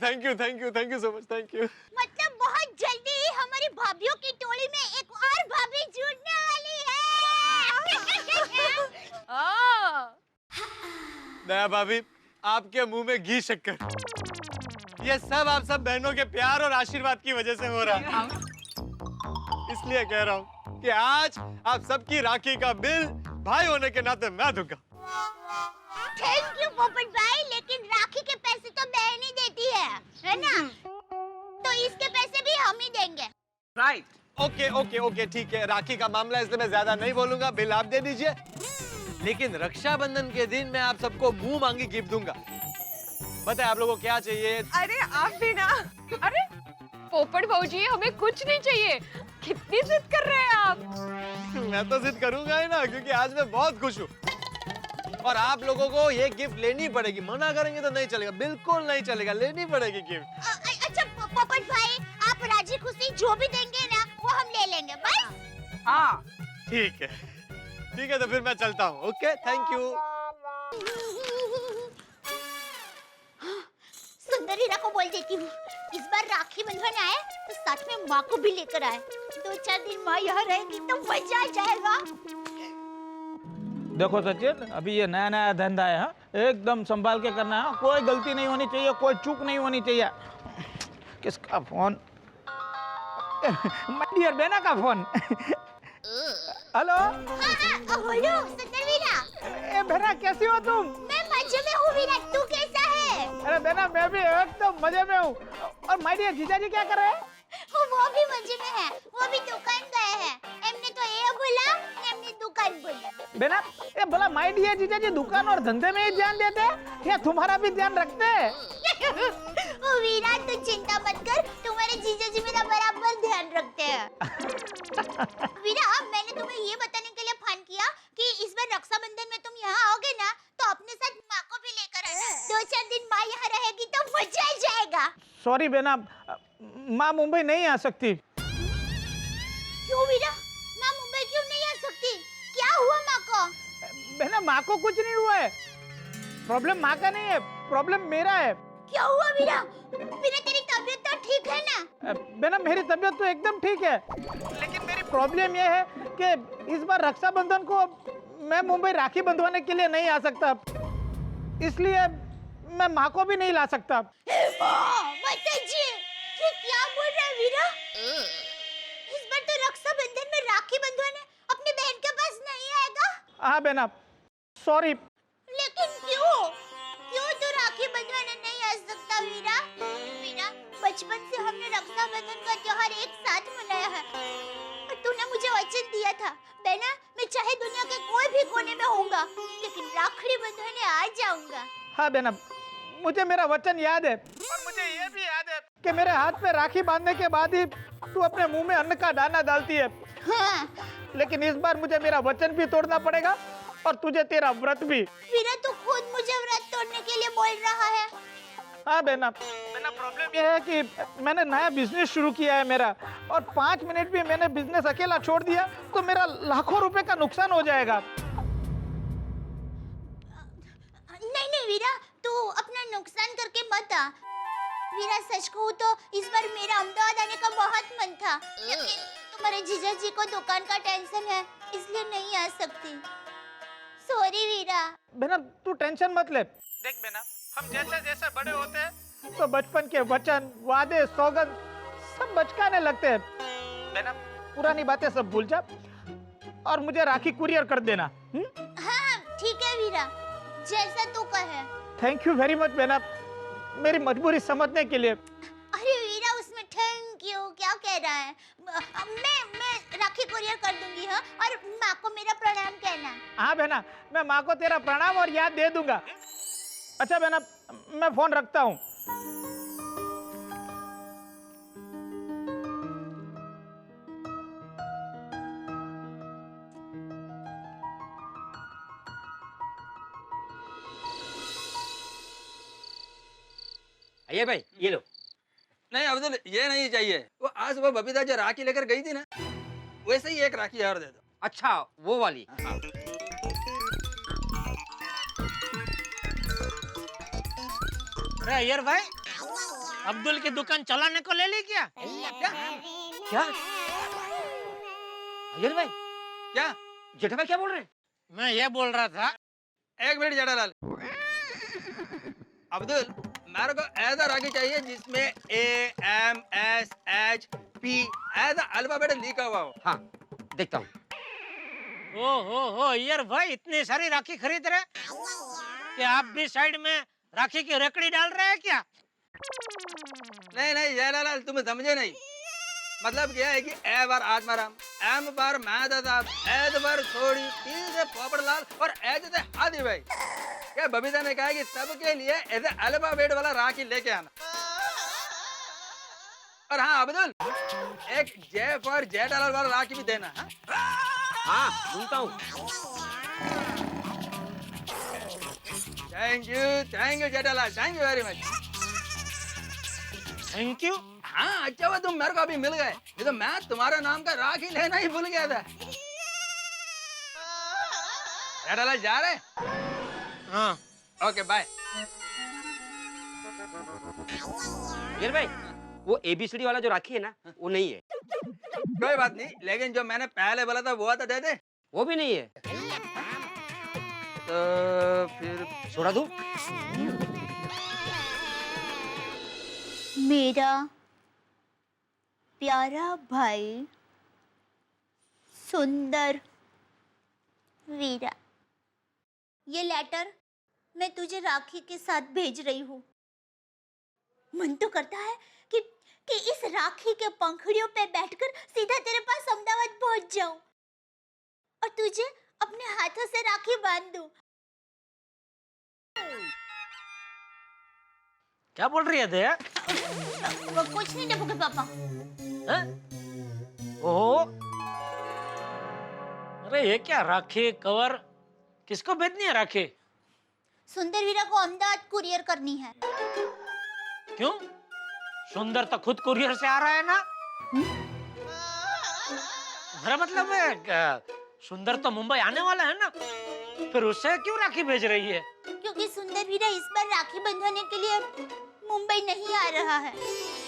so much, thank you. मतलब बहुत जल्दी ही हमारी भाभीयों की टोली में एक और भाभी जुड़ने वाली है। दया भाभी, आपके मुंह में घी शक्कर, ये सब आप सब बहनों के प्यार और आशीर्वाद की वजह से हो रहा है। इसलिए कह रहा हूँ कि आज आप सबकी राखी का बिल भाई होने के नाते मैं दूंगा। थैंक यू पोपट भाई, लेकिन राखी के पैसे तो बहन ही देती है ना? तो इसके पैसे भी हम ही देंगे। राइट। ओके ठीक है, राखी का मामला इसलिए मैं ज्यादा नहीं बोलूंगा, बिल आप दे दीजिए। लेकिन रक्षाबंधन के दिन मैं आप सबको मुंह मांगी गिफ्ट दूंगा। बताए आप लोगों को क्या चाहिए? अरे आप भी ना। अरे पोपट भाऊजी, हमें कुछ नहीं चाहिए। कितनी जिद कर रहे हैं आप? मैं तो जिद करूंगा ही ना, क्योंकि आज मैं बहुत खुश हूँ और आप लोगों को ये गिफ्ट लेनी पड़ेगी। मना करेंगे तो नहीं चलेगा, बिल्कुल नहीं चलेगा, लेनी पड़ेगी गिफ्ट। अच्छा पोपट भाई, आप राजी खुशी जो भी देंगे ना वो हम ले लेंगे बस। हाँ ठीक है तो फिर मैं चलता हूँ। Okay, thank you. सुंदरीरा को बोल देती हूँ इस बार राखी बंधवाने आए तो साथ में माँ को भी लेकर आए। 2-4 दिन माँ यहाँ रहेगी तो मजा आ जाएगा। देखो सचिन, अभी ये नया नया धंधा है, हाँ? एकदम संभाल के करना है, कोई गलती नहीं होनी चाहिए, कोई चूक नहीं होनी चाहिए। किसका फोन? माय डियर बेना का फोन। हेलो। हेलो सुंदरीरा। ए बेना, कैसी हो तुम? मैं मजे में हूँ वीरा, तू कैसा है? अरे बेना, मैं भी एकदम मजे में हूँ। और माय डियर जीजाजी क्या कर रहे हैं? वो भी मजे में है, वो भी दुकान गए हैं। हमने तो ये बोला, हमने दुकान बोली। बेना, ये बोला माय डियर जीजाजी दुकान और धंधे में ही ध्यान देते हैं या तुम्हारा भी ध्यान रखते हैं? वीरा तू चिंता मत कर, तुम्हारे जीजाजी मेरा बराबर ध्यान रखते हैं। वीरा, मैंने तुम्हें ये बताने के लिए फोन किया कि इस बार रक्षाबंधन में तुम यहाँ आओगे ना, तो अपने साथ माँ को भी लेकर आना। 2-4 दिन माँ यहाँ रहेगी तो मजा आ जाएगा। सॉरी बेना, माँ मुंबई नहीं आ सकती। क्यों वीरा? माँ मुंबई क्यों नहीं आ सकती? क्या हुआ माँ को? बेना, माँ को कुछ नहीं हुआ है। प्रॉब्लम माँ का नहीं है, प्रॉब्लम मेरा है। क्या हुआ वीरा? वीरा, तेरी तबीयत तो ठीक है ना? बेना, मेरी तबीयत तो एकदम ठीक है, लेकिन मेरी प्रॉब्लम ये है कि इस बार रक्षाबंधन को मैं मुंबई राखी बंधवाने के लिए नहीं आ सकता, इसलिए मैं माँ को भी नहीं ला सकता। माताजी, ये क्या बोल रहा है वीरा? इस बार तो रक्षाबंधन में राखी बंधवाने अपनी बहन के पास नहीं आएगा? हाँ बेना, सॉरी। लेकिन क्यों? क्यों तो राखी बंधवाने नहीं आ सकता वीरा? वीरा, बचपन से हमने रक्षाबंधन का त्योहार एक साथ मनाया है और तूने मुझे वचन दिया था, बेना, मैं चाहे दुनिया के कोई भी कोने में होऊंगा, लेकिन राखी बंधवाने आ जाऊंगा। हाँ बेना, मुझे मेरा वचन याद है, और मुझे ये भी याद है कि मेरे हाथ पे राखी बांधने के बाद ही तू अपने मुंह में अन्न का दाना डालती है। हाँ। लेकिन इस बार मुझे मेरा वचन भी तोड़ना पड़ेगा और तुझे तेरा व्रत भी। वीरा, तू खुद मुझे व्रत तोड़ने के लिए बोल रहा है? हाँ बेना, प्रॉब्लम यह है कि मैंने नया बिजनेस शुरू किया है मेरा, और 5 मिनट भी मैंने बिजनेस अकेला छोड़ दिया तो मेरा लाखों रुपए का नुकसान हो जाएगा। नहीं वीरा, तू अपना नुकसान करके मत आ। वीरा, सच कहूँ तो इस बार मेरा अहमदाबाद आने का बहुत मन था, लेकिन तुम्हारे जीजा जी को दुकान का टेंशन है, इसलिए नहीं आ सकती। सॉरी वीरा। बेना, तू टेंशन मत ले। देख बेना, हम जैसे जैसे बड़े होते हैं तो बचपन के वचन, वादे, सौगंध सब बचकाने लगते हैं। बेना, पुरानी बातें सब भूल जा और मुझे राखी कुरियर कर देना। हाँ ठीक है वीरा, जैसा तू कहे। थैंक यू वेरी मच बेना, मेरी मजबूरी समझने के लिए। अरे वीरा, उसमें थैंक यू क्या कह रहा है? मैं राखी कुरियर कर दूंगी। हाँ, और माँ को मेरा प्रणाम कहना। हाँ बेना, मैं माँ को तेरा प्रणाम और याद दे दूंगा। अच्छा बेना, मैं फोन रखता हूँ। आइए भाई, ये लो। नहीं अब्दुल, ये नहीं चाहिए। वो आज वो बबीता जो राखी लेकर गई थी ना, वैसे ही एक राखी और दे दो। अच्छा, वो वाली। हाँ। अरे अय्यर भाई, अब्दुल की दुकान चलाने को ले ली क्या? क्या? अय्यर भाई, क्या? जेठा भाई क्या बोल रहे हैं? मैं ये बोल रहा था। एक मिनट जेठालाल। अब्दुल, मेरे को ऐसा राखी चाहिए जिसमें AMSHP ऐसा अल्फाबेट लिखा हुआ हो। हाँ, देखता हूँ। ओ अय्यर भाई, इतनी सारी राखी खरीद रहे कि आप भी साइड में राखी की रकड़ी डाल रहे हैं क्या? नहीं जेठालाल, तुम समझे नहीं। मतलब क्या है कि ए बार आत्माराम, एम बार मैदादाब, एद बार छोड़ी, टी से पोपटलाल और एच से हादी भाई। क्या बबीता ने कहा कि सबके लिए ऐसे अल्फाबेट वाला राखी लेके आना। और हाँ अब्दुल, एक जे फॉर जेठालाल वाला राखी भी देना। हाँ, सुनता हूँ। Thank you Jethalal, thank you very much. Thank you. हाँ, अच्छा हुआ तुम मेरे को अभी मिल गए, नहीं तो मैं तुम्हारा नाम का राखी लेना ही भूल गया था। जेठालाल जा रहे? हाँ। Okay bye. अय्यर भाई, वो ABCD वाला जो राखी है ना, वो नहीं है। कोई बात नहीं, लेकिन जो मैंने पहले बोला था वो तो दे दे। वो भी नहीं है। तो फिर छोड़ा दूं? मेरा प्यारा भाई सुंदर वीरा, ये लेटर मैं तुझे राखी के साथ भेज रही हूँ। मन तो करता है कि इस राखी के पंखुड़ियों पे बैठकर सीधा तेरे पास अहमदाबाद पहुंच जाऊं और तुझे अपने हाथों से राखी बांध दूं। क्या बोल रही है दया? कुछ नहीं टपू के पापा। ओह, अरे ये क्या राखी कवर किसको भेजनी है राखी? सुंदर वीरा को अहमदाबाद कुरियर करनी है। क्यों? सुंदर तो खुद कुरियर से आ रहा है ना। मेरा मतलब है सुंदर तो मुंबई आने वाला है ना, फिर उससे क्यों राखी भेज रही है? क्योंकि सुंदर वीरा इस बार राखी बंधवाने के लिए मुंबई नहीं आ रहा है।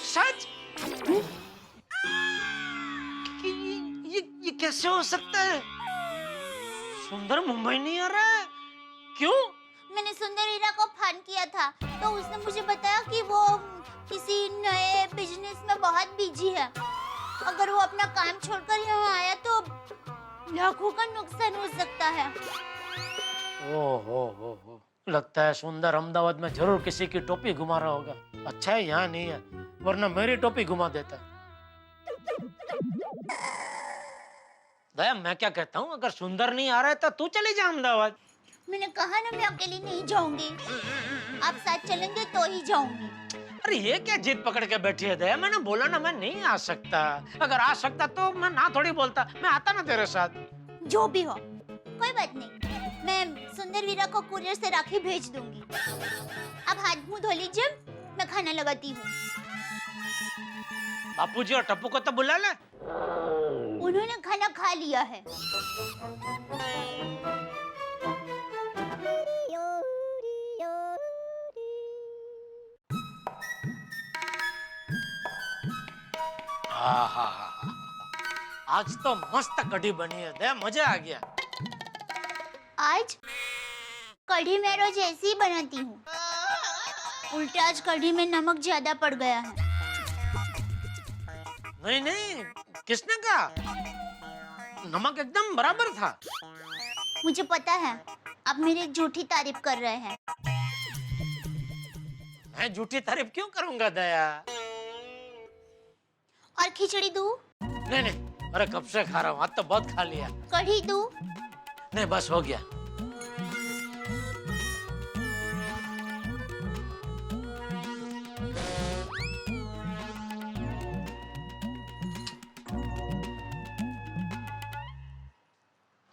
सच? ये कैसे हो सकता है? सुंदर मुंबई नहीं आ रहा है? क्यों? मैंने सुंदर वीरा को फोन किया था तो उसने मुझे बताया कि वो किसी नए बिजनेस में बहुत बिजी है। अगर वो अपना काम छोड़कर यहाँ आया तो लाखों का नुकसान हो सकता है। हो। लगता है सुंदर अहमदाबाद में जरूर किसी की टोपी घुमा रहा होगा। अच्छा है यहाँ नहीं है, वरना मेरी टोपी घुमा देता। दया, मैं क्या कहता हूँ, अगर सुंदर नहीं आ रहा है तो तू चली जा अहमदाबाद। मैंने कहा ना मैं अकेली नहीं जाऊंगी, आप साथ चलेंगे तो ही जाऊंगी। अरे ये क्या जिद पकड़ के बैठी है दया? मैंने बोला ना मैं नहीं आ सकता। अगर आ सकता तो मैं ना थोड़ी बोलता, मैं आता ना तेरे साथ। जो भी हो कोई बात नहीं, मैं सुंदर वीरा को कुरियर से राखी भेज दूंगी। अब हाथ मुंह धो लीजिए, मैं खाना लगाती हूँ। बापूजी और टप्पू को तो बुला ले। उन्होंने खाना खा लिया है। आज तो मस्त कढ़ी बनी है दया, मजा आ गया। आज कढ़ी मैं रोज ऐसी ही बनाती हूँ, उल्टा आज कढ़ी में नमक ज्यादा पड़ गया है। नहीं, किसने कहा? नमक एकदम बराबर था। मुझे पता है, आप मेरी झूठी तारीफ कर रहे हैं। मैं झूठी तारीफ क्यों करूंगा दया? और खिचड़ी दूं? नहीं, अरे कब से खा रहा हूँ, आज तो बहुत खा लिया। कढ़ी दूं? नहीं, बस हो गया।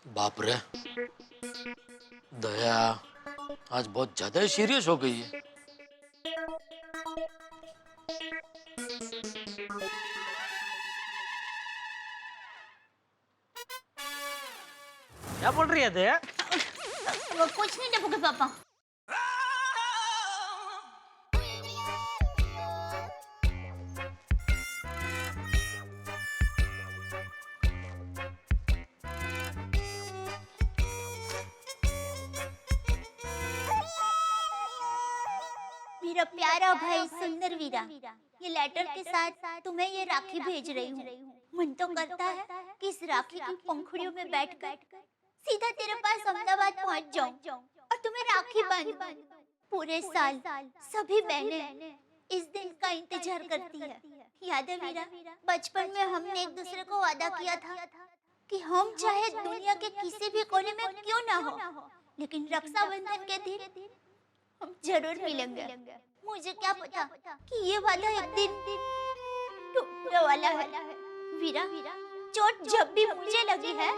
बाप रे, दया आज बहुत ज्यादा ही सीरियस हो गई है। क्या बोल रही है दया? वो कुछ नहीं टप्पू के पापा। मेरा प्यारा भाई सुंदर वीरा, ये लेटर के साथ तुम्हें ये राखी भेज रही हूँ। मन तो करता है कि इस राखी की पंखुड़ियों में बैठकर सीधा तेरे पास अहमदाबाद पहुँच जाऊँ और तुम्हें राखी बांधूं। पूरे साल सभी बहनें इस दिन का इंतजार करती है। याद है वीरा, बचपन में हमने एक दूसरे को वादा किया था कि हम चाहे दुनिया के किसी भी कोने में क्यों ना हो, लेकिन रक्षाबंधन के दिन हम जरूर मिलेंगे। मुझे क्या पता कि ये वादा एक दिन टूटने वाला है। वीरा, चोट जब भी मुझे लगी है,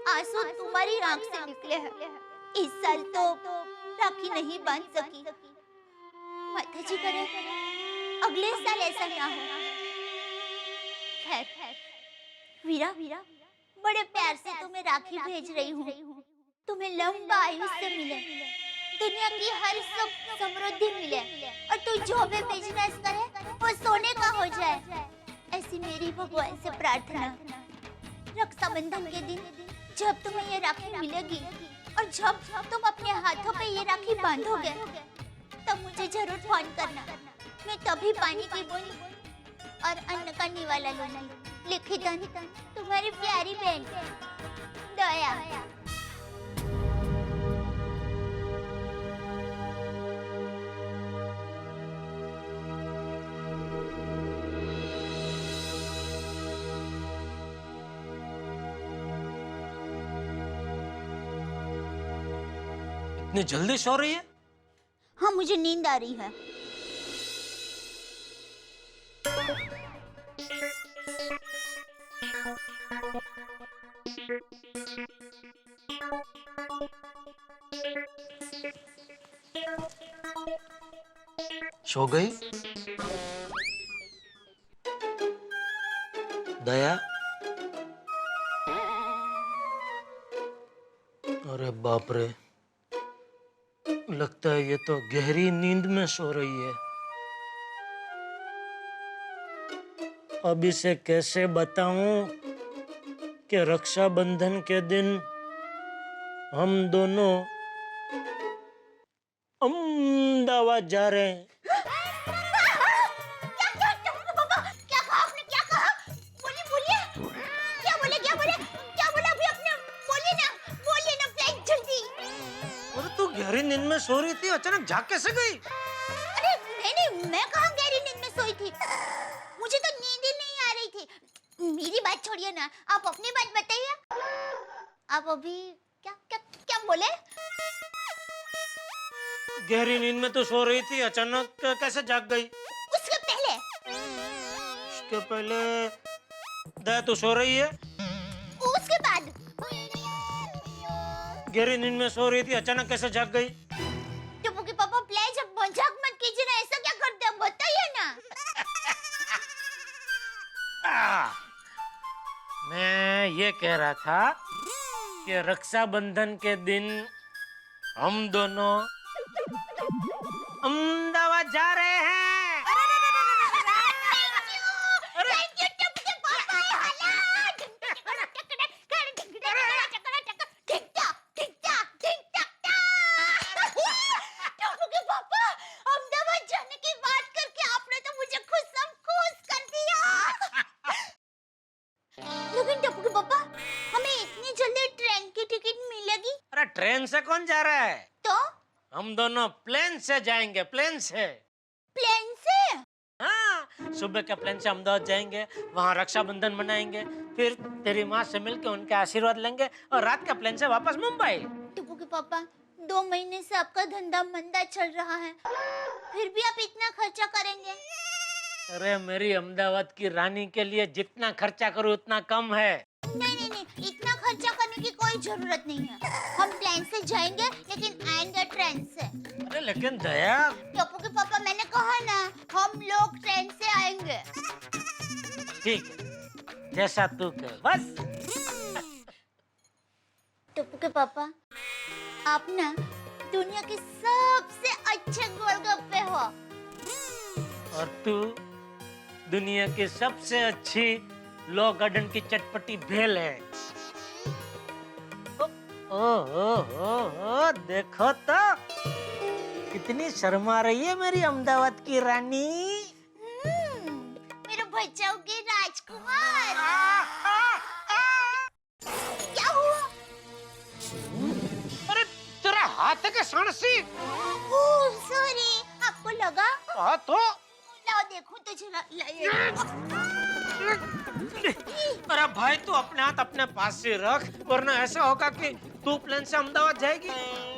आंसू तुम्हारी आंख से निकले हैं। इस साल तो राखी नहीं बांध सकी। माता जी करे अगले साल ऐसा ना हो। खैर वीरा, बड़े प्यार से तुम्हें राखी भेज रही हूँ। तुम्हें लंबा आयुष्य मिले, दुनिया की हर सुख समृद्धि मिले और तू जो भी बिजनेस करे वो सोने का हो जाए, ऐसी मेरी भगवान से प्रार्थना। रक्षाबंधन के दिन जब तुम्हें ये राखी मिलेगी और जब तुम अपने हाथों पे ये राखी बांधोगे तब मुझे जरूर फोन करना। मैं तभी पानी की बूंद और अन्न का निवाला लूंगी। लिखित तुम्हारी प्यारी बहन दया। इतनी जल्दी सो रही है? हाँ, मुझे नींद आ रही है। सो गई? दया? अरे बाप रे, लगता है ये तो गहरी नींद में सो रही है। अब इसे कैसे बताऊं कि रक्षाबंधन के दिन हम दोनों अहमदाबाद जा रहे हैं। क्या कहा आपने? क्या कहा? बोलिए। क्या बोला अभी आपने? बोलिए ना प्लीज जल्दी। अरे तू गहरी नींद में सो रही थी, अचानक जाग कैसे गई? अरे नहीं, मैं कहाँ गहरी नींद में सोई थी? मुझे तो नींद ही नहीं आ रही थी। मेरी बात छोड़िए ना, आप अपनी बात बताइए। आप अभी क्या बोले? गहरी नींद में तो सो रही थी, अचानक कैसे जाग गई? उसके पहले दया तो सो रही है। उसके बाद गहरी नींद में सो रही थी, अचानक कैसे जाग गई? टुप्पू के पापा प्लीज अब मजाक मत कीजिए ना, ऐसा क्या करते हैं बताइए ना। मैं ये कह रहा था कि रक्षाबंधन के दिन हम दोनों अहमदाबाद जा रहे हैं। लेकिन टप्पू के पापा, हमें इतनी जल्दी ट्रेन की टिकट मिलेगी? अरे ट्रेन से कौन जा रहा है? तो हम दोनों प्लेन से जाएंगे, प्लेन से। प्लेन से? हाँ, सुबह के प्लेन से अहमदाबाद जाएंगे, वहाँ रक्षाबंधन मनाएंगे, फिर तेरी माँ से मिलके उनके आशीर्वाद लेंगे और रात के प्लेन से वापस मुंबई। टप्पू के पापा, 2 महीने से आपका धंधा मंदा चल रहा है, फिर भी आप इतना खर्चा करेंगे? अरे मेरी अहमदाबाद की रानी के लिए जितना खर्चा करूँ उतना कम है। नहीं, इतना खर्चा करने की कोई जरूरत नहीं है। हम प्लेन से जाएंगे लेकिन आएंगे ट्रेन से। अरे लेकिन दया। टप्पू के पापा, मैंने कहा ना, हम लोग ट्रेन से आएंगे। ठीक है, जैसा तू कहे बस। टप्पू के पापा, आप ना दुनिया के सबसे अच्छे गोलगप्पे हो। और तू दुनिया की सबसे अच्छी लॉ गार्डन की चटपटी भेल है। ओ, देखो तो कितनी शर्मा रही है मेरी अहमदाबाद की रानी। मेरे बच्चों के राजकुमार। क्या हुआ? अरे तेरा हाथ है क्या साणसी? ओह सॉरी, आपको लगा? हाँ तो लाओ देखो तो जरा। अरे भाई तू अपने हाथ अपने पास से रख, वरना ऐसा होगा कि तू प्लेन से अहमदाबाद जाएगी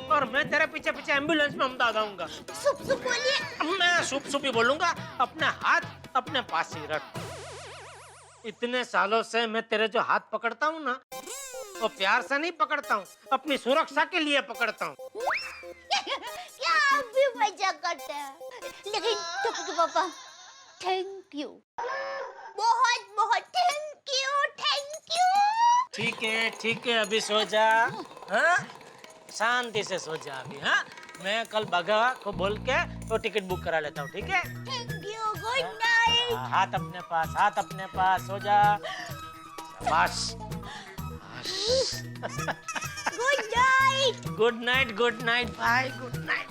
और मैं तेरे पीछे पीछे एम्बुलेंस में अहमदाबाद आऊंगा। सुप बोलिए। मैं सुप ही बोलूंगा। अपने हाथ अपने पास ही रख। इतने सालों से मैं तेरे जो हाथ पकड़ता हूँ ना, वो प्यार से नहीं पकड़ता हूँ, अपनी सुरक्षा के लिए पकड़ता हूँ। क्या आप भी मजाक करते हैं? लेकिन टप्पू के पापा, थैंक यू, बहुत बहुत थैंक यू। ठीक है, अभी सो जा। हाँ, शांति से सो जा अभी। हाँ, मैं कल बागा को बोल के तो टिकट बुक करा लेता हूँ। ठीक है? Thank you, good night. हाथ अपने पास, सो जा। शाबाश। Good night, bye, good night.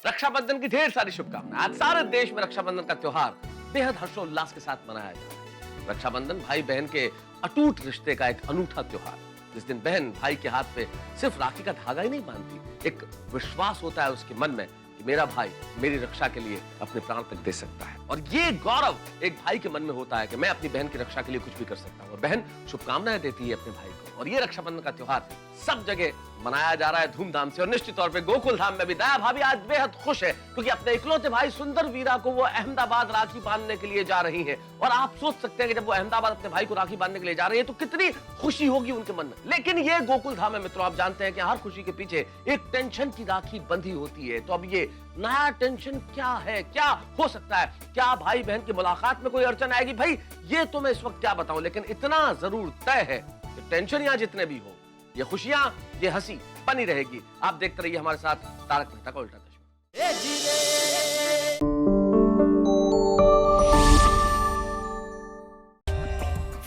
Rakshabandhan की ढेर सारी शुभकामनाएं। आज सारे देश में रक्षाबंधन का त्योहार बेहद हर्षोल्लास के साथ मनाया जाता है। रक्षाबंधन भाई बहन के अटूट रिश्ते का एक अनूठा त्योहार, जिस दिन बहन भाई के हाथ पे सिर्फ राखी का धागा ही नहीं बांधती, एक विश्वास होता है उसके मन में कि मेरा भाई मेरी रक्षा के लिए अपने प्राण तक दे सकता है। और ये गौरव एक भाई के मन में होता है कि मैं अपनी बहन की रक्षा के लिए कुछ भी कर सकता हूँ। और बहन शुभकामनाएं देती है अपने भाई को। और ये रक्षाबंधन का त्योहार सब जगह मनाया जा रहा है धूमधाम से। और निश्चित तौर पे गोकुल धाम में भी दया भाभी आज बेहद खुश है, क्योंकि अपने इकलौते भाई सुंदर वीरा को वो अहमदाबाद राखी बांधने के लिए जा रही हैं। और आप सोच सकते हैं कि जब वो अहमदाबाद अपने भाई को राखी बांधने के लिए जा रही है तो कितनी खुशी होगी उनके मन में। लेकिन ये गोकुल धाम है मित्रों, आप जानते हैं कि हर खुशी के पीछे एक टेंशन की राखी बंधी होती है। तो अब ये नया टेंशन क्या है, क्या हो सकता है? क्या भाई बहन की मुलाकात में कोई अड़चन आएगी? भाई ये तो मैं इस वक्त क्या बताऊं, लेकिन इतना जरूर तय है कि टेंशन यहाँ जितने भी हो, ये खुशियां, ये हंसी बनी रहेगी। आप देखते रहिए हमारे साथ तारक मेहता का उल्टा चश्मा।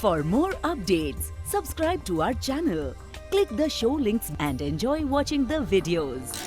For more updates, subscribe to our channel, click the show links and enjoy watching the videos.